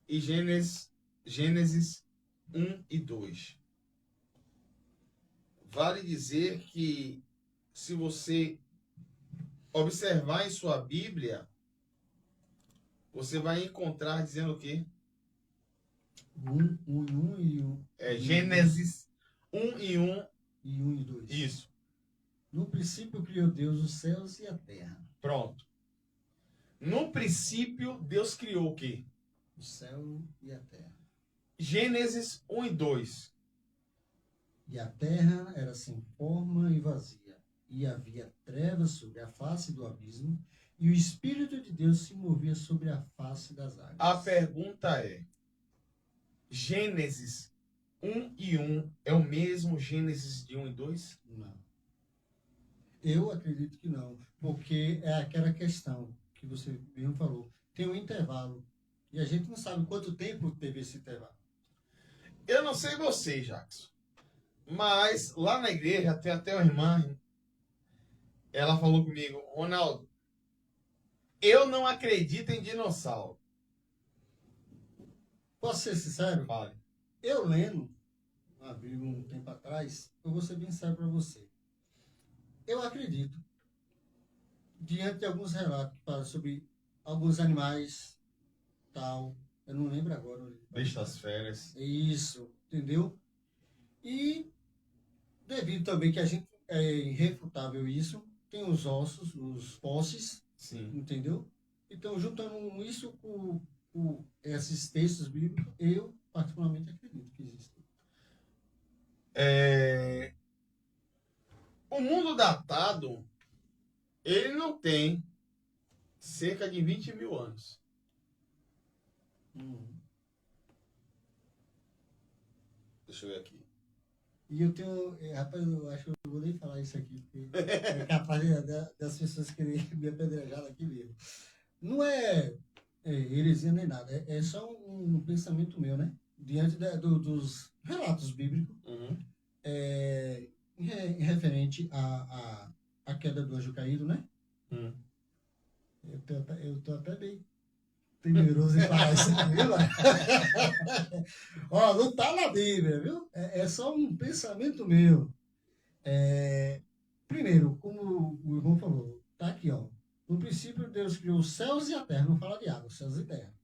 e Gênesis 1:2. Vale dizer que se você observar em sua Bíblia, você vai encontrar dizendo o quê? Gênesis 1:1 e 1:2. Isso. No princípio criou Deus os céus e a terra. Pronto. No princípio, Deus criou o quê? O céu e a terra. Gênesis 1:2. E a terra era sem forma e vazia, e havia trevas sobre a face do abismo, e o Espírito de Deus se movia sobre a face das águas. A pergunta é: Gênesis 1:1 é o mesmo Gênesis de 1:2? Não. Eu acredito que não, porque é aquela questão que você mesmo falou. tem um intervalo. E a gente não sabe quanto tempo teve esse intervalo. Eu não sei você, Jackson, mas lá na igreja tem até uma irmã, ela falou comigo, Ronaldo, eu não acredito em dinossauro. Posso ser sincero? Fale. Eu lendo a Bíblia um tempo atrás, eu vou ser bem sincero para você. Eu acredito, diante de alguns relatos que falam sobre alguns animais, tal, eu não lembro agora. Deixa as férias. Isso, entendeu? E devido também que a gente é irrefutável isso, tem os ossos, os posses, Sim. entendeu? Então, juntando isso com esses textos bíblicos, eu particularmente acredito que existe. O mundo datado, ele não tem cerca de 20 mil anos. Deixa eu ver aqui. E eu tenho, rapaz, eu acho que eu não vou nem falar isso aqui, porque é capaz das pessoas quererem me apedrejar aqui mesmo. Não é heresia nem nada, é só um pensamento meu, né? Diante dos relatos bíblicos, em referente à queda do anjo caído, né? Eu tô até bem temeroso em falar isso aqui, viu, mano? Ó, não tá na Bíblia, viu? É só um pensamento meu. Primeiro, como o irmão falou, tá aqui, ó. No princípio, Deus criou os céus e a terra. Não fala de água, céus e terra.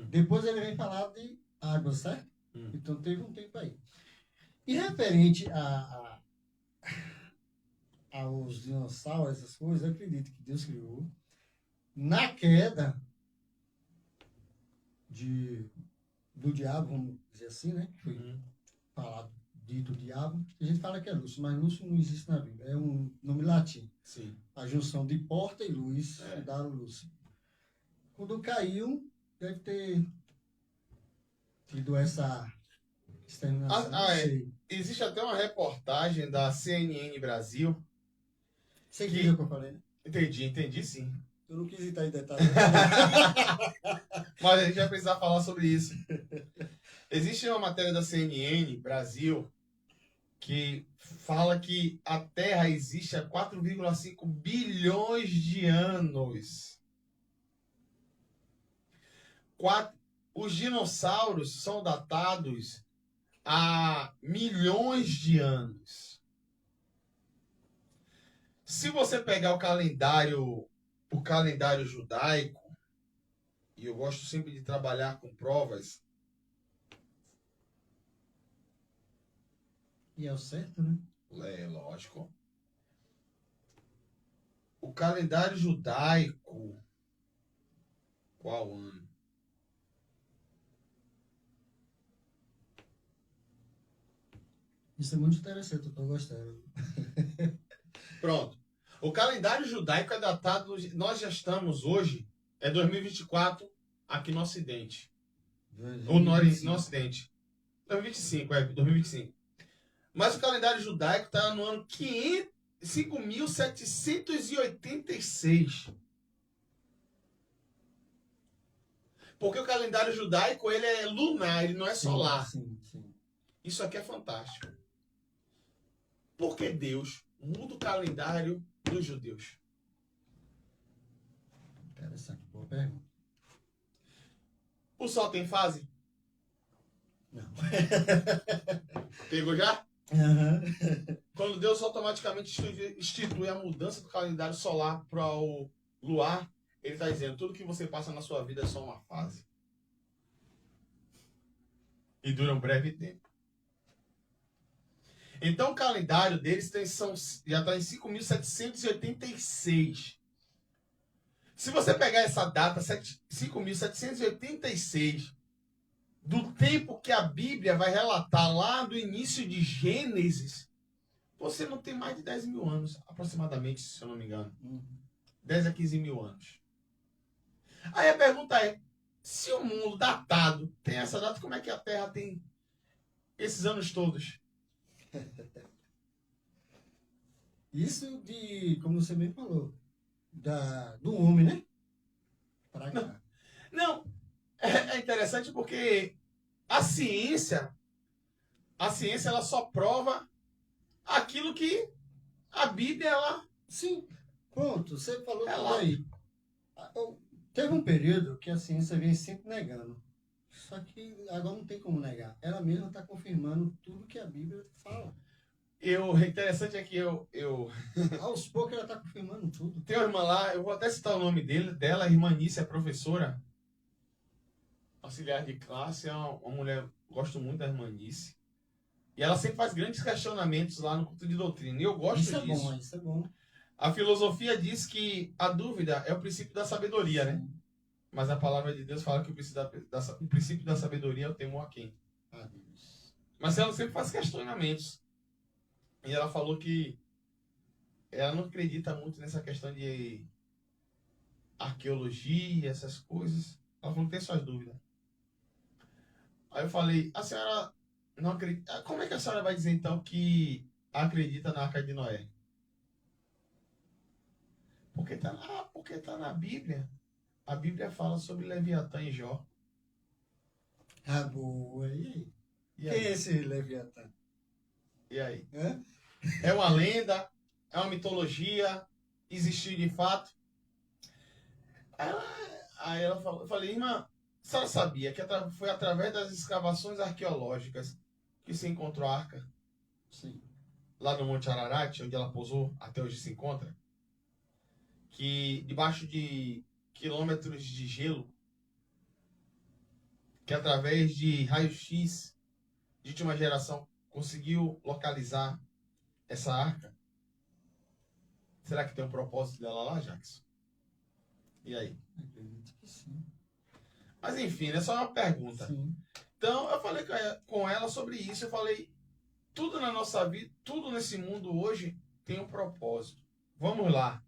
Depois ele vem falar de água, certo? Então teve um tempo aí. E referente aos dinossauros, essas coisas, eu acredito que Deus criou. Na queda do diabo, vamos dizer assim, né? Que foi falado, dito diabo. A gente fala que é Lúcio, mas Lúcio não existe na Bíblia. É um nome latim. Sim. A junção de porta e luz que dá Lúcio. Quando caiu, deve ter tido essa exterminação. Não sei. Existe até uma reportagem da CNN Brasil. Você entendeu o que eu falei, né? Entendi sim. Eu não quis entrar em detalhes. Mas a gente vai precisar falar sobre isso. Existe uma matéria da CNN Brasil que fala que a Terra existe há 4,5 bilhões de anos. Os dinossauros são datados há milhões de anos. Se você pegar o calendário judaico, e eu gosto sempre de trabalhar com provas. E é o certo, né? É lógico. O calendário judaico, qual ano? Isso é muito interessante, eu tô gostando. Pronto. O calendário judaico é datado, nós já estamos hoje, é 2024 aqui no Ocidente. Ou no Ocidente. 2025, 2025. Mas o calendário judaico está no ano 5.786. Porque o calendário judaico, ele é lunar, ele não é solar. Sim. Isso aqui é fantástico. Por que Deus muda o calendário dos judeus? Interessante, boa pergunta. O sol tem fase? Não. Pegou já? Uhum. Quando Deus automaticamente institui a mudança do calendário solar para o luar, ele está dizendo, tudo que você passa na sua vida é só uma fase. E dura um breve tempo. Então o calendário deles já está em 5.786. Se você pegar essa data, 5.786, do tempo que a Bíblia vai relatar lá do início de Gênesis, você não tem mais de 10 mil anos, aproximadamente, se eu não me engano. 10 a 15 mil anos. Aí a pergunta é, se o mundo datado tem essa data, como é que a Terra tem esses anos todos? Isso como você bem falou, do homem, né? Pra cá. Não, é interessante porque a ciência ela só prova aquilo que a Bíblia, ela... Sim, pronto, você falou tudo Ela... aí. Teve um período que a ciência vem sempre negando. Só que agora não tem como negar. Ela mesma está confirmando tudo que a Bíblia fala. Interessante é que Aos poucos ela está confirmando tudo. tem uma irmã lá, eu vou até citar o nome dela, a irmã Nícia, é professora, auxiliar de classe, é uma mulher, gosto muito da irmã Nícia. E ela sempre faz grandes questionamentos lá no culto de doutrina. E eu gosto Isso é disso. bom, isso é bom. A filosofia diz que a dúvida é o princípio da sabedoria, né? Sim. Mas a palavra de Deus fala que o princípio da sabedoria é o temor a quem? Ah, Deus. Mas ela sempre faz questionamentos. E ela falou que ela não acredita muito nessa questão de arqueologia, essas coisas. Ela falou que tem suas dúvidas. Aí eu falei, a senhora não acredita... Como é que a senhora vai dizer então que acredita na Arca de Noé? Porque tá na Bíblia. A Bíblia fala sobre Leviatã e Jó. Ah, boa. E aí? E Quem aí? é esse Leviatã? E aí? Hã? É uma lenda? É uma mitologia? Existiu de fato? Aí ela falou, eu falei, irmã, a senhora sabia que foi através das escavações arqueológicas que se encontrou a arca? Sim. Lá no Monte Ararat, onde ela pousou, até hoje se encontra? Que debaixo de quilômetros de gelo, que através de raio-x de última geração conseguiu localizar essa arca? Será que tem um propósito dela lá, Jackson? E aí? Acredito que sim. Mas enfim, é só uma pergunta. Sim. Então, eu falei com ela sobre isso. Eu falei, tudo na nossa vida, tudo nesse mundo hoje tem um propósito. Vamos lá.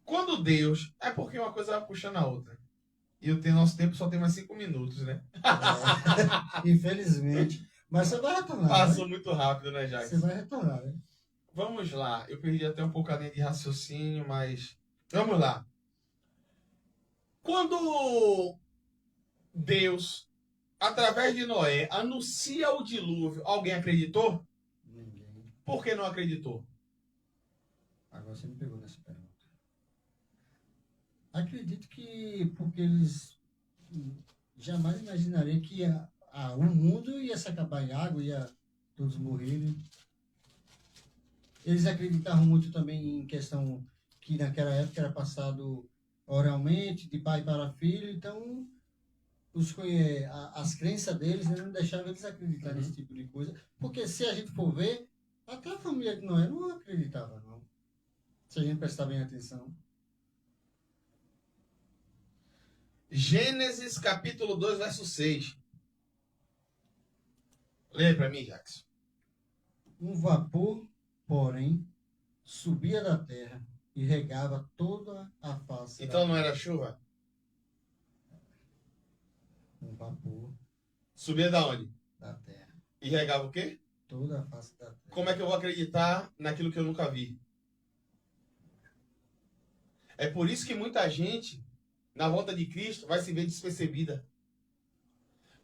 Quando Deus... É porque uma coisa vai puxando a outra. E nosso tempo só tem mais 5 minutos, né? É, infelizmente. Mas você vai retornar. Passou Né? muito rápido, né, Você Jackson? vai retornar, né? Vamos lá. Eu perdi até um pouco a linha de raciocínio, mas... Vamos lá. Quando Deus, através de Noé, anuncia o dilúvio, alguém acreditou? Ninguém. Por que não acreditou? Agora você me pegou nessa pergunta. Acredito que porque eles jamais imaginariam que o mundo ia se acabar em água, ia todos morrerem. Eles acreditavam muito também em questão que naquela época era passado oralmente, de pai para filho, então as crenças deles, né, não deixavam eles acreditar nesse tipo de coisa, porque se a gente for ver, até a família de Noé não acreditava, não. Se a gente prestar bem atenção. Gênesis capítulo 2, verso 6. Leia para mim, Jackson. Um vapor, porém, subia da terra e regava toda a face. Então não era chuva? Um vapor Subia da onde? da terra. E regava o quê? Toda a face da terra. Como é que eu vou acreditar naquilo que eu nunca vi? É por isso que muita gente, na volta de Cristo, vai se ver despercebida.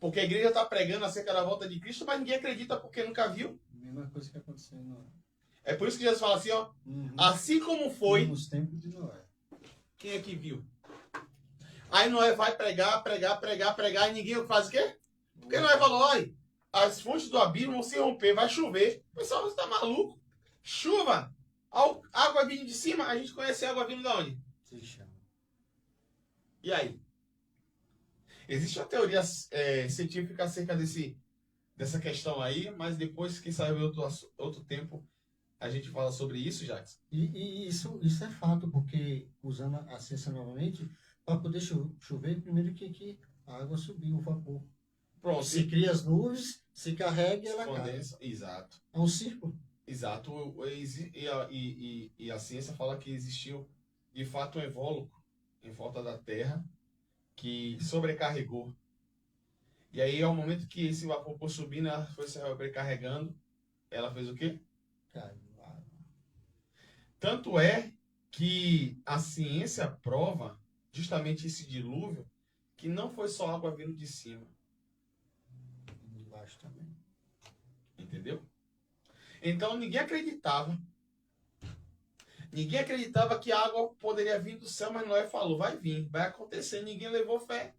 Porque a igreja está pregando acerca da volta de Cristo, mas ninguém acredita porque nunca viu. Mesma coisa que aconteceu em Noé. É por isso que Jesus fala assim, ó. Assim como foi, nos tempos de Noé. quem é que viu? Aí Noé vai pregar, e ninguém faz o quê? Porque Noé falou, olha, as fontes do abismo vão se romper, vai chover. O pessoal, você tá maluco? Chuva! Água vindo de cima, a gente conhece a água vindo de onde? Se chama. E aí? Existe uma teoria científica acerca dessa questão aí, mas depois, quem sabe, outro tempo, a gente fala sobre isso, Jackson. E isso é fato, porque usando a ciência novamente, para poder chover, primeiro que a água subiu, o vapor. Pronto. Se cria as nuvens, se carrega e ela cai. Condensa. Exato. É um círculo. Exato. E a ciência fala que existiu, de fato, um invólucro em volta da Terra que sobrecarregou. E aí, ao momento que esse vapor foi subindo, ela foi se sobrecarregando, ela fez o quê? Caiu. Tanto é que a ciência prova justamente esse dilúvio que não foi só água vindo de cima. De baixo também. Entendeu? Então ninguém acreditava. Ninguém acreditava que a água poderia vir do céu, mas Noé falou, vai vir, vai acontecer. Ninguém levou fé.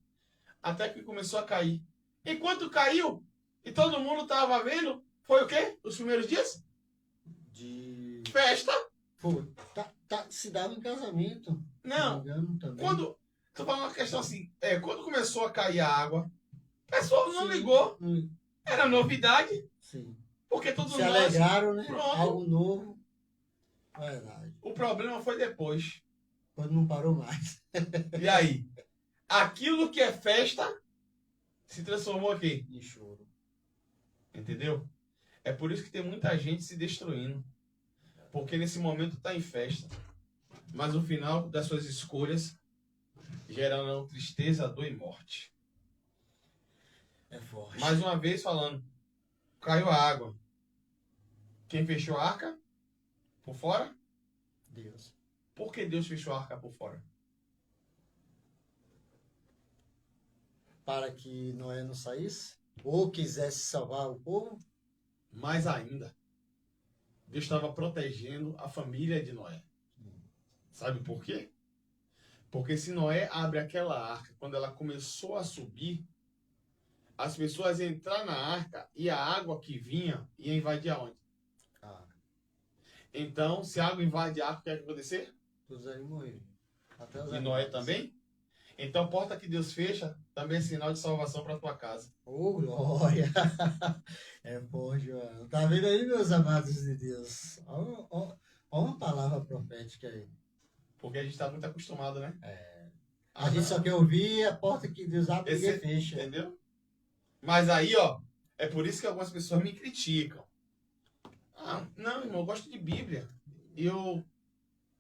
Até que começou a cair. Enquanto caiu, e todo mundo estava vendo, foi o quê? Os primeiros dias? De... Festa. Pô, se dava em casamento. Não. Se não me engano, também. Quando, tô falando uma questão assim, quando começou a cair a água, o pessoal não Sim. ligou. Era novidade. Sim. Porque todos Se nós... alegraram, né? Pronto. Algo novo. Verdade. O problema foi depois. Quando não parou mais. E aí? Aquilo que é festa se transformou aqui. Em choro. Entendeu? É por isso que tem muita gente se destruindo. Porque nesse momento está em festa. Mas o final das suas escolhas gerarão tristeza, dor e morte. É forte. Mais uma vez falando. Caiu a água. Quem fechou a arca? Por fora? Deus. Por que Deus fechou a arca por fora? Para que Noé não saísse? Ou quisesse salvar o povo? Mais ainda. Deus estava protegendo a família de Noé. Sabe por quê? Porque se Noé abre aquela arca, quando ela começou a subir, as pessoas iam entrar na arca e a água que vinha ia invadir aonde? Então, se a água invade a arca, o que é que vai acontecer? Todos aí morreram. Até os E animais. Noé também? Então, a porta que Deus fecha também é sinal de salvação para a tua casa. Oh, glória! É bom, João. Tá vendo aí, meus amados de Deus? Ó uma palavra profética aí. Porque a gente está muito acostumado, né? A gente só quer ouvir a porta que Deus abre e ninguém fecha. Entendeu? Mas aí, ó, é por isso que algumas pessoas me criticam. Ah, não, irmão, eu gosto de Bíblia. E eu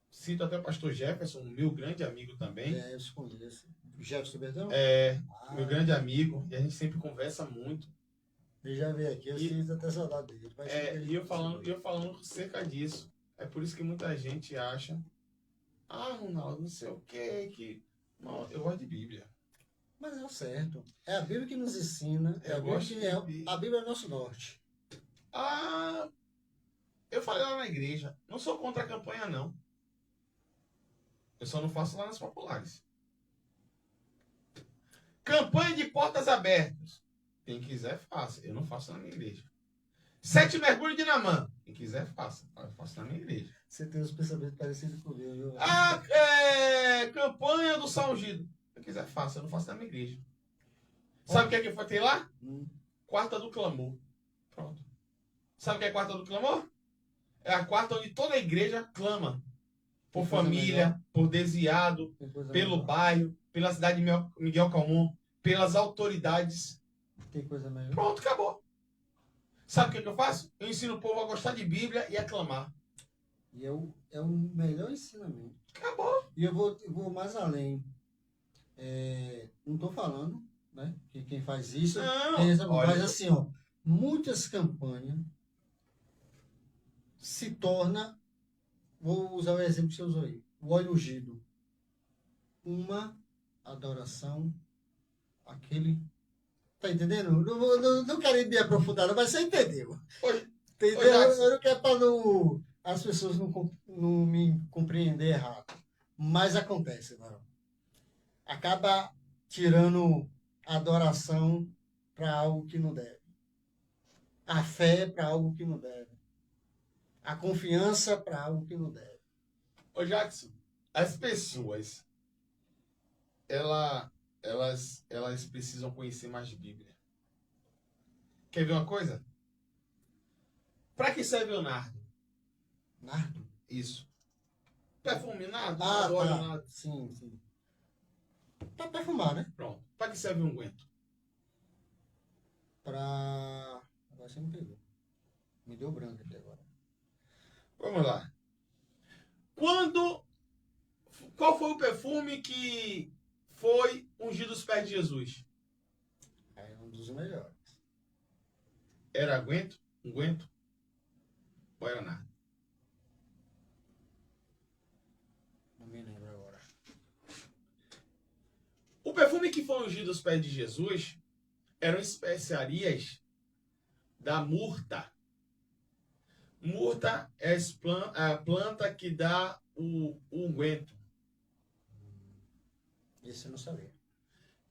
cito até o pastor Jefferson, meu grande amigo também. Eu conheço. Jefferson Bertão? Meu grande amigo. E a gente sempre conversa muito. Ele já veio aqui, eu sinto até saudade dele. E eu falando cerca disso. É por isso que muita gente acha, Ronaldo, não sei o que. Não, eu gosto de Bíblia. Mas é o certo. É a Bíblia que nos ensina. A Bíblia é o nosso norte. Eu falei lá na igreja, não sou contra a campanha, não. Eu só não faço lá nas populares. Campanha de portas abertas. Quem quiser, faça. Eu não faço na minha igreja. 7 mergulhos de Namã. Quem quiser, faça. Eu faço na minha igreja. Você tem uns pensamentos parecidos com o meu, viu? Campanha do São Ungido. Quem quiser, faça. Eu não faço na minha igreja. Sabe o que é que foi ter lá? Quarta do clamor. Pronto. Sabe o que é quarta do clamor? É a quarta onde toda a igreja clama. Por família, por desviado, pelo bairro, pela cidade de Miguel Calmon, pelas autoridades. Tem coisa melhor. Pronto, acabou. Sabe o que eu faço? Eu ensino o povo a gostar de Bíblia e a clamar. E é o melhor ensinamento. Acabou. E eu vou mais além. Não estou falando, né? Que quem faz isso. Mas assim, ó, muitas campanhas se torna. Vou usar o exemplo que você usou aí. O óleo ungido. Uma adoração. Aquele. Tá entendendo? Não quero me aprofundar, mas você entendeu. Entendeu? Eu não quero para as pessoas não me compreender errado. Mas acontece, não. Acaba tirando a adoração para algo que não deve. A fé para algo que não deve. A confiança para algo que não deve. Ô Jackson, as pessoas, elas precisam conhecer mais de Bíblia. Quer ver uma coisa? Para que serve o nardo? Nardo? Isso. Perfume, nardo? Óleo, nardo. Sim. Para perfumar, né? Pronto. Para que serve o unguento? Agora você me pegou. Me deu branco aqui agora. Vamos lá. Qual foi o perfume que foi ungido os pés de Jesus? É um dos melhores. Era unguento? Ou era nada? Não me lembro agora. O perfume que foi ungido aos pés de Jesus eram especiarias da murta. Murta é a planta que dá o unguento. Isso eu não sabia.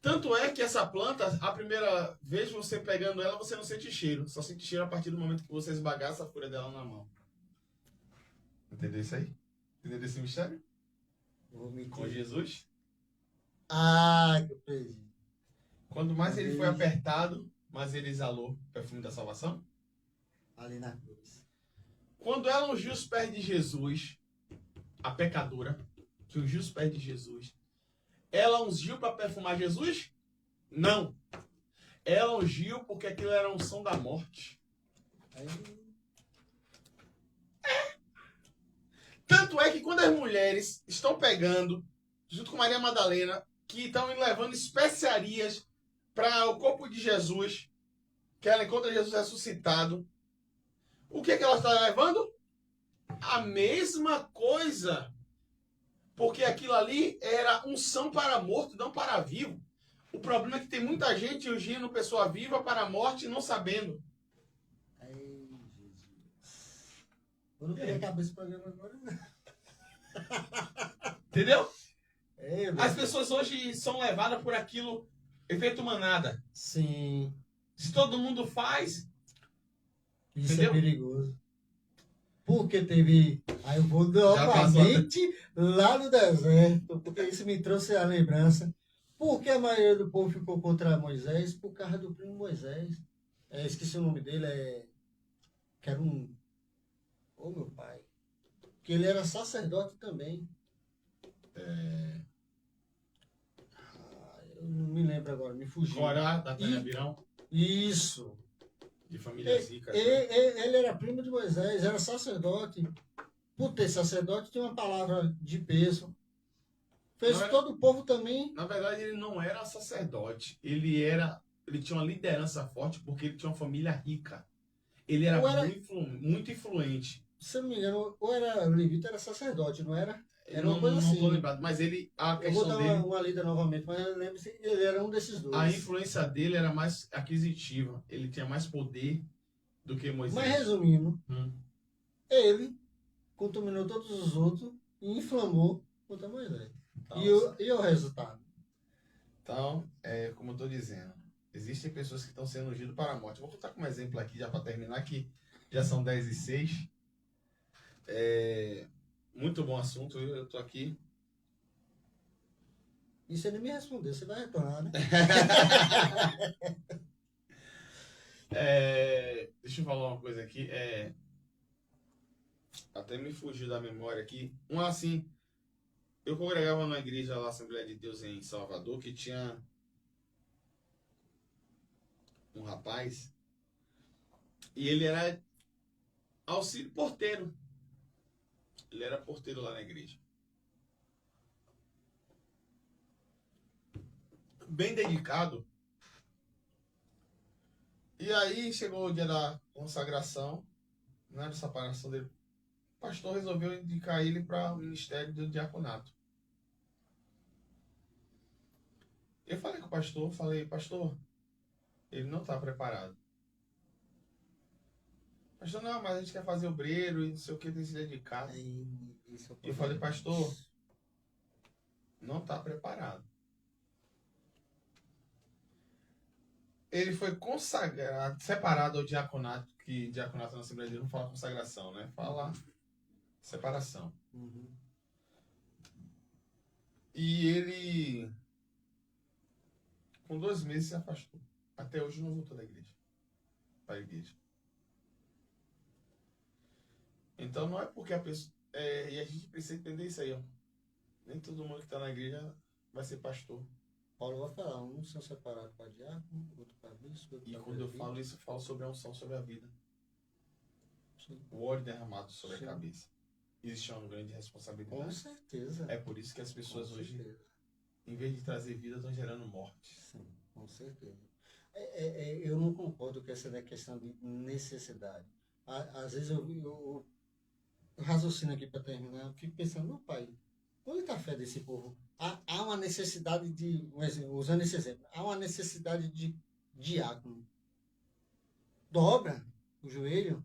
Tanto é que essa planta, a primeira vez você pegando ela, você não sente cheiro. Só sente cheiro a partir do momento que você esbagaça a folha dela na mão. Entendeu isso aí? Entendeu esse mistério? Com Jesus? Ah, que eu perdi. Quanto mais ele foi apertado, mais ele exalou o perfume da salvação. Ali na cruz. Quando ela ungiu os pés de Jesus, a pecadora, que ungiu os pés de Jesus, ela ungiu para perfumar Jesus? Não. Ela ungiu porque aquilo era a unção da morte. Tanto é que quando as mulheres estão pegando, junto com Maria Madalena, que estão levando especiarias para o corpo de Jesus, que ela encontra Jesus ressuscitado, o que ela está levando? A mesma coisa. Porque aquilo ali era unção para morto, não para vivo. O problema é que tem muita gente ungindo pessoa viva para a morte e não sabendo. Ai, Jesus. Eu não queria acabar esse programa agora. Entendeu? Meu As Deus. pessoas hoje são levadas por aquilo, efeito manada. Sim. Se todo mundo faz, Isso entendeu? é perigoso. Porque teve. Aí eu vou Já passou novamente lá no deserto, porque isso me trouxe a lembrança. Porque a maioria do povo ficou contra Moisés por causa do primo Moisés. Esqueci o nome dele, que era um. Ô meu pai. Que ele era sacerdote também. Eu não me lembro agora, me fugiu. Corá, da Tânia Birão, Isso. de famílias ricas. Ele era primo de Moisés, era sacerdote. Por ter sacerdote, tinha uma palavra de peso. Fez Não era- todo o povo também. Na verdade, ele não era sacerdote. Ele tinha uma liderança forte porque ele tinha uma família rica. Ele era, Ou era- muito influente. Se eu não me engano, ou era levita, era sacerdote, não era? Era uma Não, coisa não assim. tô lembrado, mas a Eu vou questão dar dele, uma lida novamente, mas eu lembro se ele era um desses dois. a influência dele era mais aquisitiva. Ele tinha mais poder do que Moisés. Mas resumindo, Hum. ele contaminou todos os outros e inflamou contra Moisés. Então, E o resultado? Então, como eu estou dizendo, existem pessoas que estão sendo ungidas para a morte. Vou contar como exemplo aqui, já para terminar, que já são 10h06. Muito bom assunto, eu estou aqui. E você nem me respondeu, você vai retornar, né? Deixa eu falar uma coisa aqui. Até me fugiu da memória aqui. Assim, eu congregava na igreja lá, Assembleia de Deus em Salvador, que tinha um rapaz e ele era auxílio porteiro. Ele era porteiro lá na igreja. Bem dedicado. E aí chegou o dia da consagração, né, da separação dele. O pastor resolveu indicar ele para o ministério do diaconato. Eu falei com o pastor, pastor, ele não está preparado. Pastor, não, mas a gente quer fazer obreiro e não sei o que, tem que se dedicar. Eu falei, pastor, não está preparado. Ele foi consagrado, separado ao diaconato, que diaconato na Assembleia de Deus não fala consagração, né? Fala separação. Uhum. E ele, com 2 meses, se afastou. Até hoje não voltou da igreja. Para a igreja. Então não é porque a pessoa... e a gente precisa entender isso aí, ó. Nem todo mundo que está na igreja vai ser pastor. Paulo vai falar, uns são separados para diácono, outro para bispo, outro E para quando eu presbítero. falo isso, eu falo sobre a unção sobre a vida. Sim. O óleo derramado sobre Sim. a cabeça. Existe uma grande Com responsabilidade. certeza. É por isso que as pessoas Com hoje, certeza. em vez de trazer vida, estão gerando morte. Sim, com certeza. Eu não concordo com essa questão de necessidade. Às vezes eu raciocino aqui para terminar, eu fico pensando, meu pai, Onde está a fé desse povo? Há uma necessidade de, usando esse exemplo, há uma necessidade de diácono. Dobra o joelho,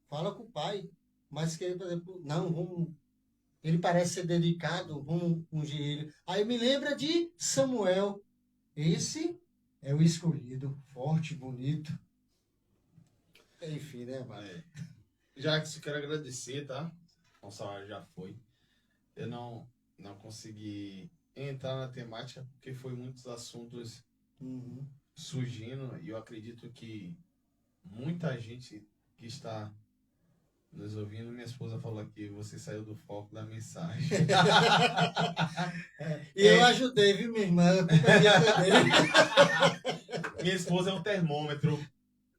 fala com o pai, mas que, por exemplo, não, vamos, ele parece ser dedicado, vamos ungir ele. Aí me lembra de Samuel. Esse é o escolhido, forte, bonito. Enfim, né, mano? Jackson, quero agradecer, tá? Nossa hora já foi. Eu não consegui entrar na temática porque foi muitos assuntos surgindo e eu acredito que muita gente que está nos ouvindo, minha esposa falou que você saiu do foco da mensagem. E eu ajudei, viu, minha irmã? Minha esposa é um termômetro.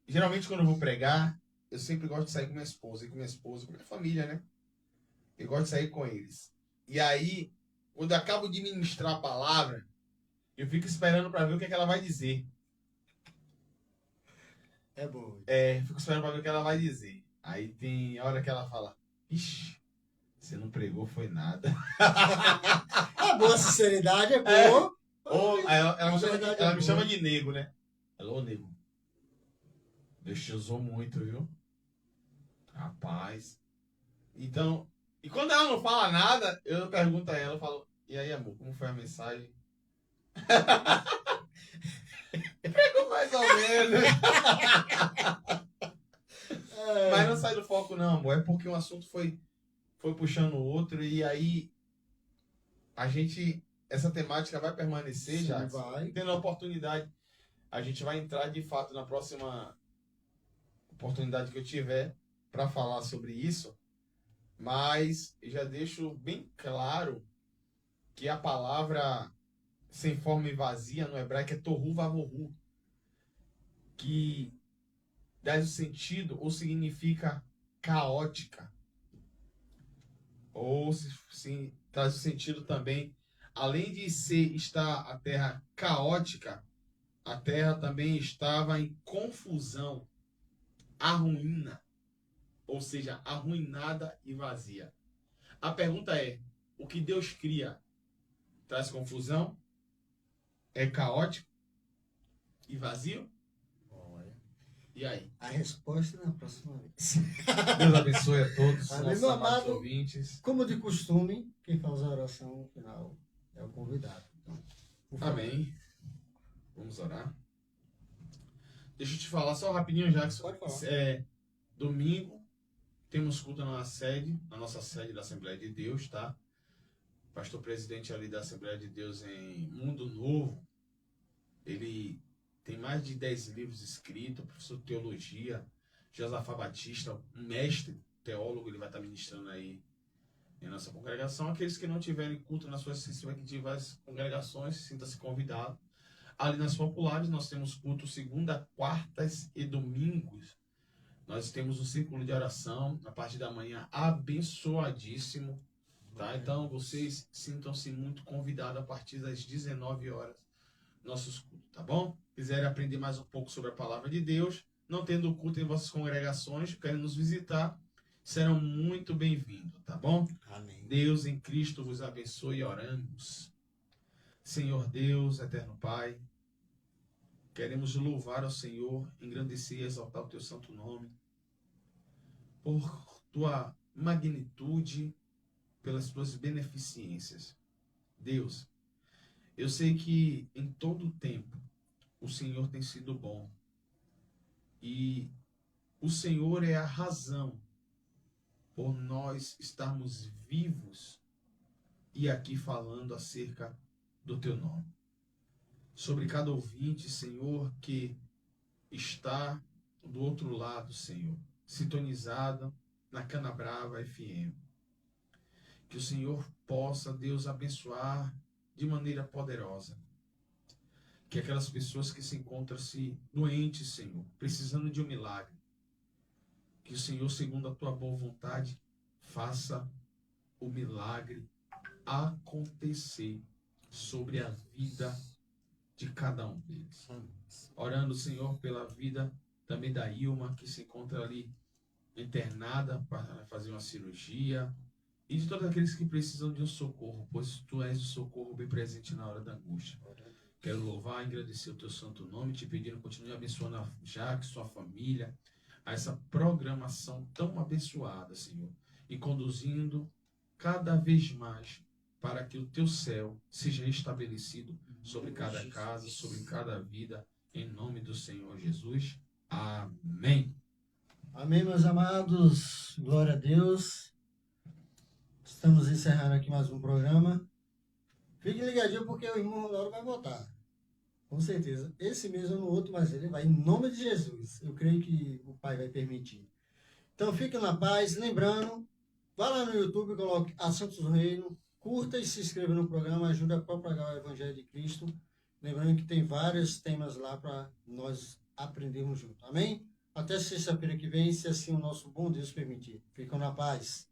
Geralmente, quando eu vou pregar, eu sempre gosto de sair com minha esposa, e com minha esposa, com minha família, né? Eu gosto de sair com eles. E aí, quando eu acabo de ministrar a palavra, eu fico esperando para ver o que, é que ela vai dizer. É bom. Fico esperando para ver o que ela vai dizer. Aí tem hora que ela fala, ixi, você não pregou, foi nada. É boa, sinceridade é boa. Ela me chama de nego, né? Alô, nego. Deus te usou muito, viu? Rapaz. Então, e quando ela não fala nada, eu pergunto a ela, eu falo, e aí, amor, como foi a mensagem? Pegou mais ou menos. Mas não sai do foco não, amor. É porque o assunto foi puxando o outro e aí essa temática vai permanecer. Sim, já vai. Tendo a oportunidade, a gente vai entrar de fato na próxima oportunidade que eu tiver para falar sobre isso. Mas já deixo bem claro que a palavra sem forma e vazia no hebraico é tohu vavohu, que dá o sentido ou significa caótica. Ou sim, traz o sentido também, além de estar a terra caótica, a terra também estava em confusão, arruína, ou seja, arruinada e vazia. A pergunta é, o que Deus cria traz confusão? É caótico e vazio? E aí? A resposta na próxima vez. Deus abençoe a todos os nossos amados ouvintes. Como de costume, quem faz a oração no final é o convidado. Então, amém. Vamos orar. Deixa eu te falar só rapidinho, Jackson. Pode falar. Domingo temos culto na nossa sede da Assembleia de Deus, tá? Pastor presidente ali da Assembleia de Deus em Mundo Novo, ele tem mais de 10 livros escritos, professor de teologia, Josafá Batista, um mestre teólogo, ele vai estar ministrando aí em nossa congregação. Aqueles que não tiverem culto nas suas respectivas congregações, sinta-se convidado. Ali nas populares nós temos culto segunda, quartas e domingos. Nós temos um círculo de oração na parte da manhã abençoadíssimo, tá? Então vocês sintam-se muito convidados a partir das 19 horas nossos cultos, tá bom? Quiserem aprender mais um pouco sobre a palavra de Deus, não tendo culto em vossas congregações, querem nos visitar, serão muito bem-vindos, tá bom? Amém. Deus em Cristo vos abençoe e oramos. Senhor Deus, eterno Pai, queremos louvar ao Senhor, engrandecer e exaltar o teu santo nome, por tua magnitude, pelas tuas beneficências. Deus, eu sei que em todo o tempo o Senhor tem sido bom. E o Senhor é a razão por nós estarmos vivos e aqui falando acerca do teu nome. Sobre cada ouvinte, Senhor, que está do outro lado, Senhor, sintonizado na Canabrava FM. Que o Senhor possa, Deus, abençoar de maneira poderosa. Que aquelas pessoas que se encontram-se doentes, Senhor, precisando de um milagre, que o Senhor, segundo a tua boa vontade, faça o milagre acontecer sobre a vida de cada um deles. Orando, Senhor, pela vida também da Ilma, que se encontra ali internada para fazer uma cirurgia. e de todos aqueles que precisam de um socorro, pois tu és o socorro bem presente na hora da angústia. Quero louvar e agradecer o teu santo nome, te pedindo, continue abençoando a Jaque, sua família, a essa programação tão abençoada, Senhor, e conduzindo cada vez mais para que o teu céu seja estabelecido sobre cada casa, sobre cada vida, em nome do Senhor Jesus. Amém. Amém, meus amados. Glória a Deus. Estamos encerrando aqui mais um programa. Fiquem ligadinhos porque o irmão Lauro vai votar. Com certeza. Esse mês ou no outro, mas ele vai em nome de Jesus. Eu creio que o Pai vai permitir. Então fiquem na paz. Lembrando, vá lá no YouTube, coloque Assuntos do Reino, curta e se inscreva no programa, ajuda a propagar o Evangelho de Cristo. Lembrando que tem vários temas lá para nós aprendermos juntos. Amém? Até sexta-feira que vem, se assim o nosso bom Deus permitir. Ficam na paz.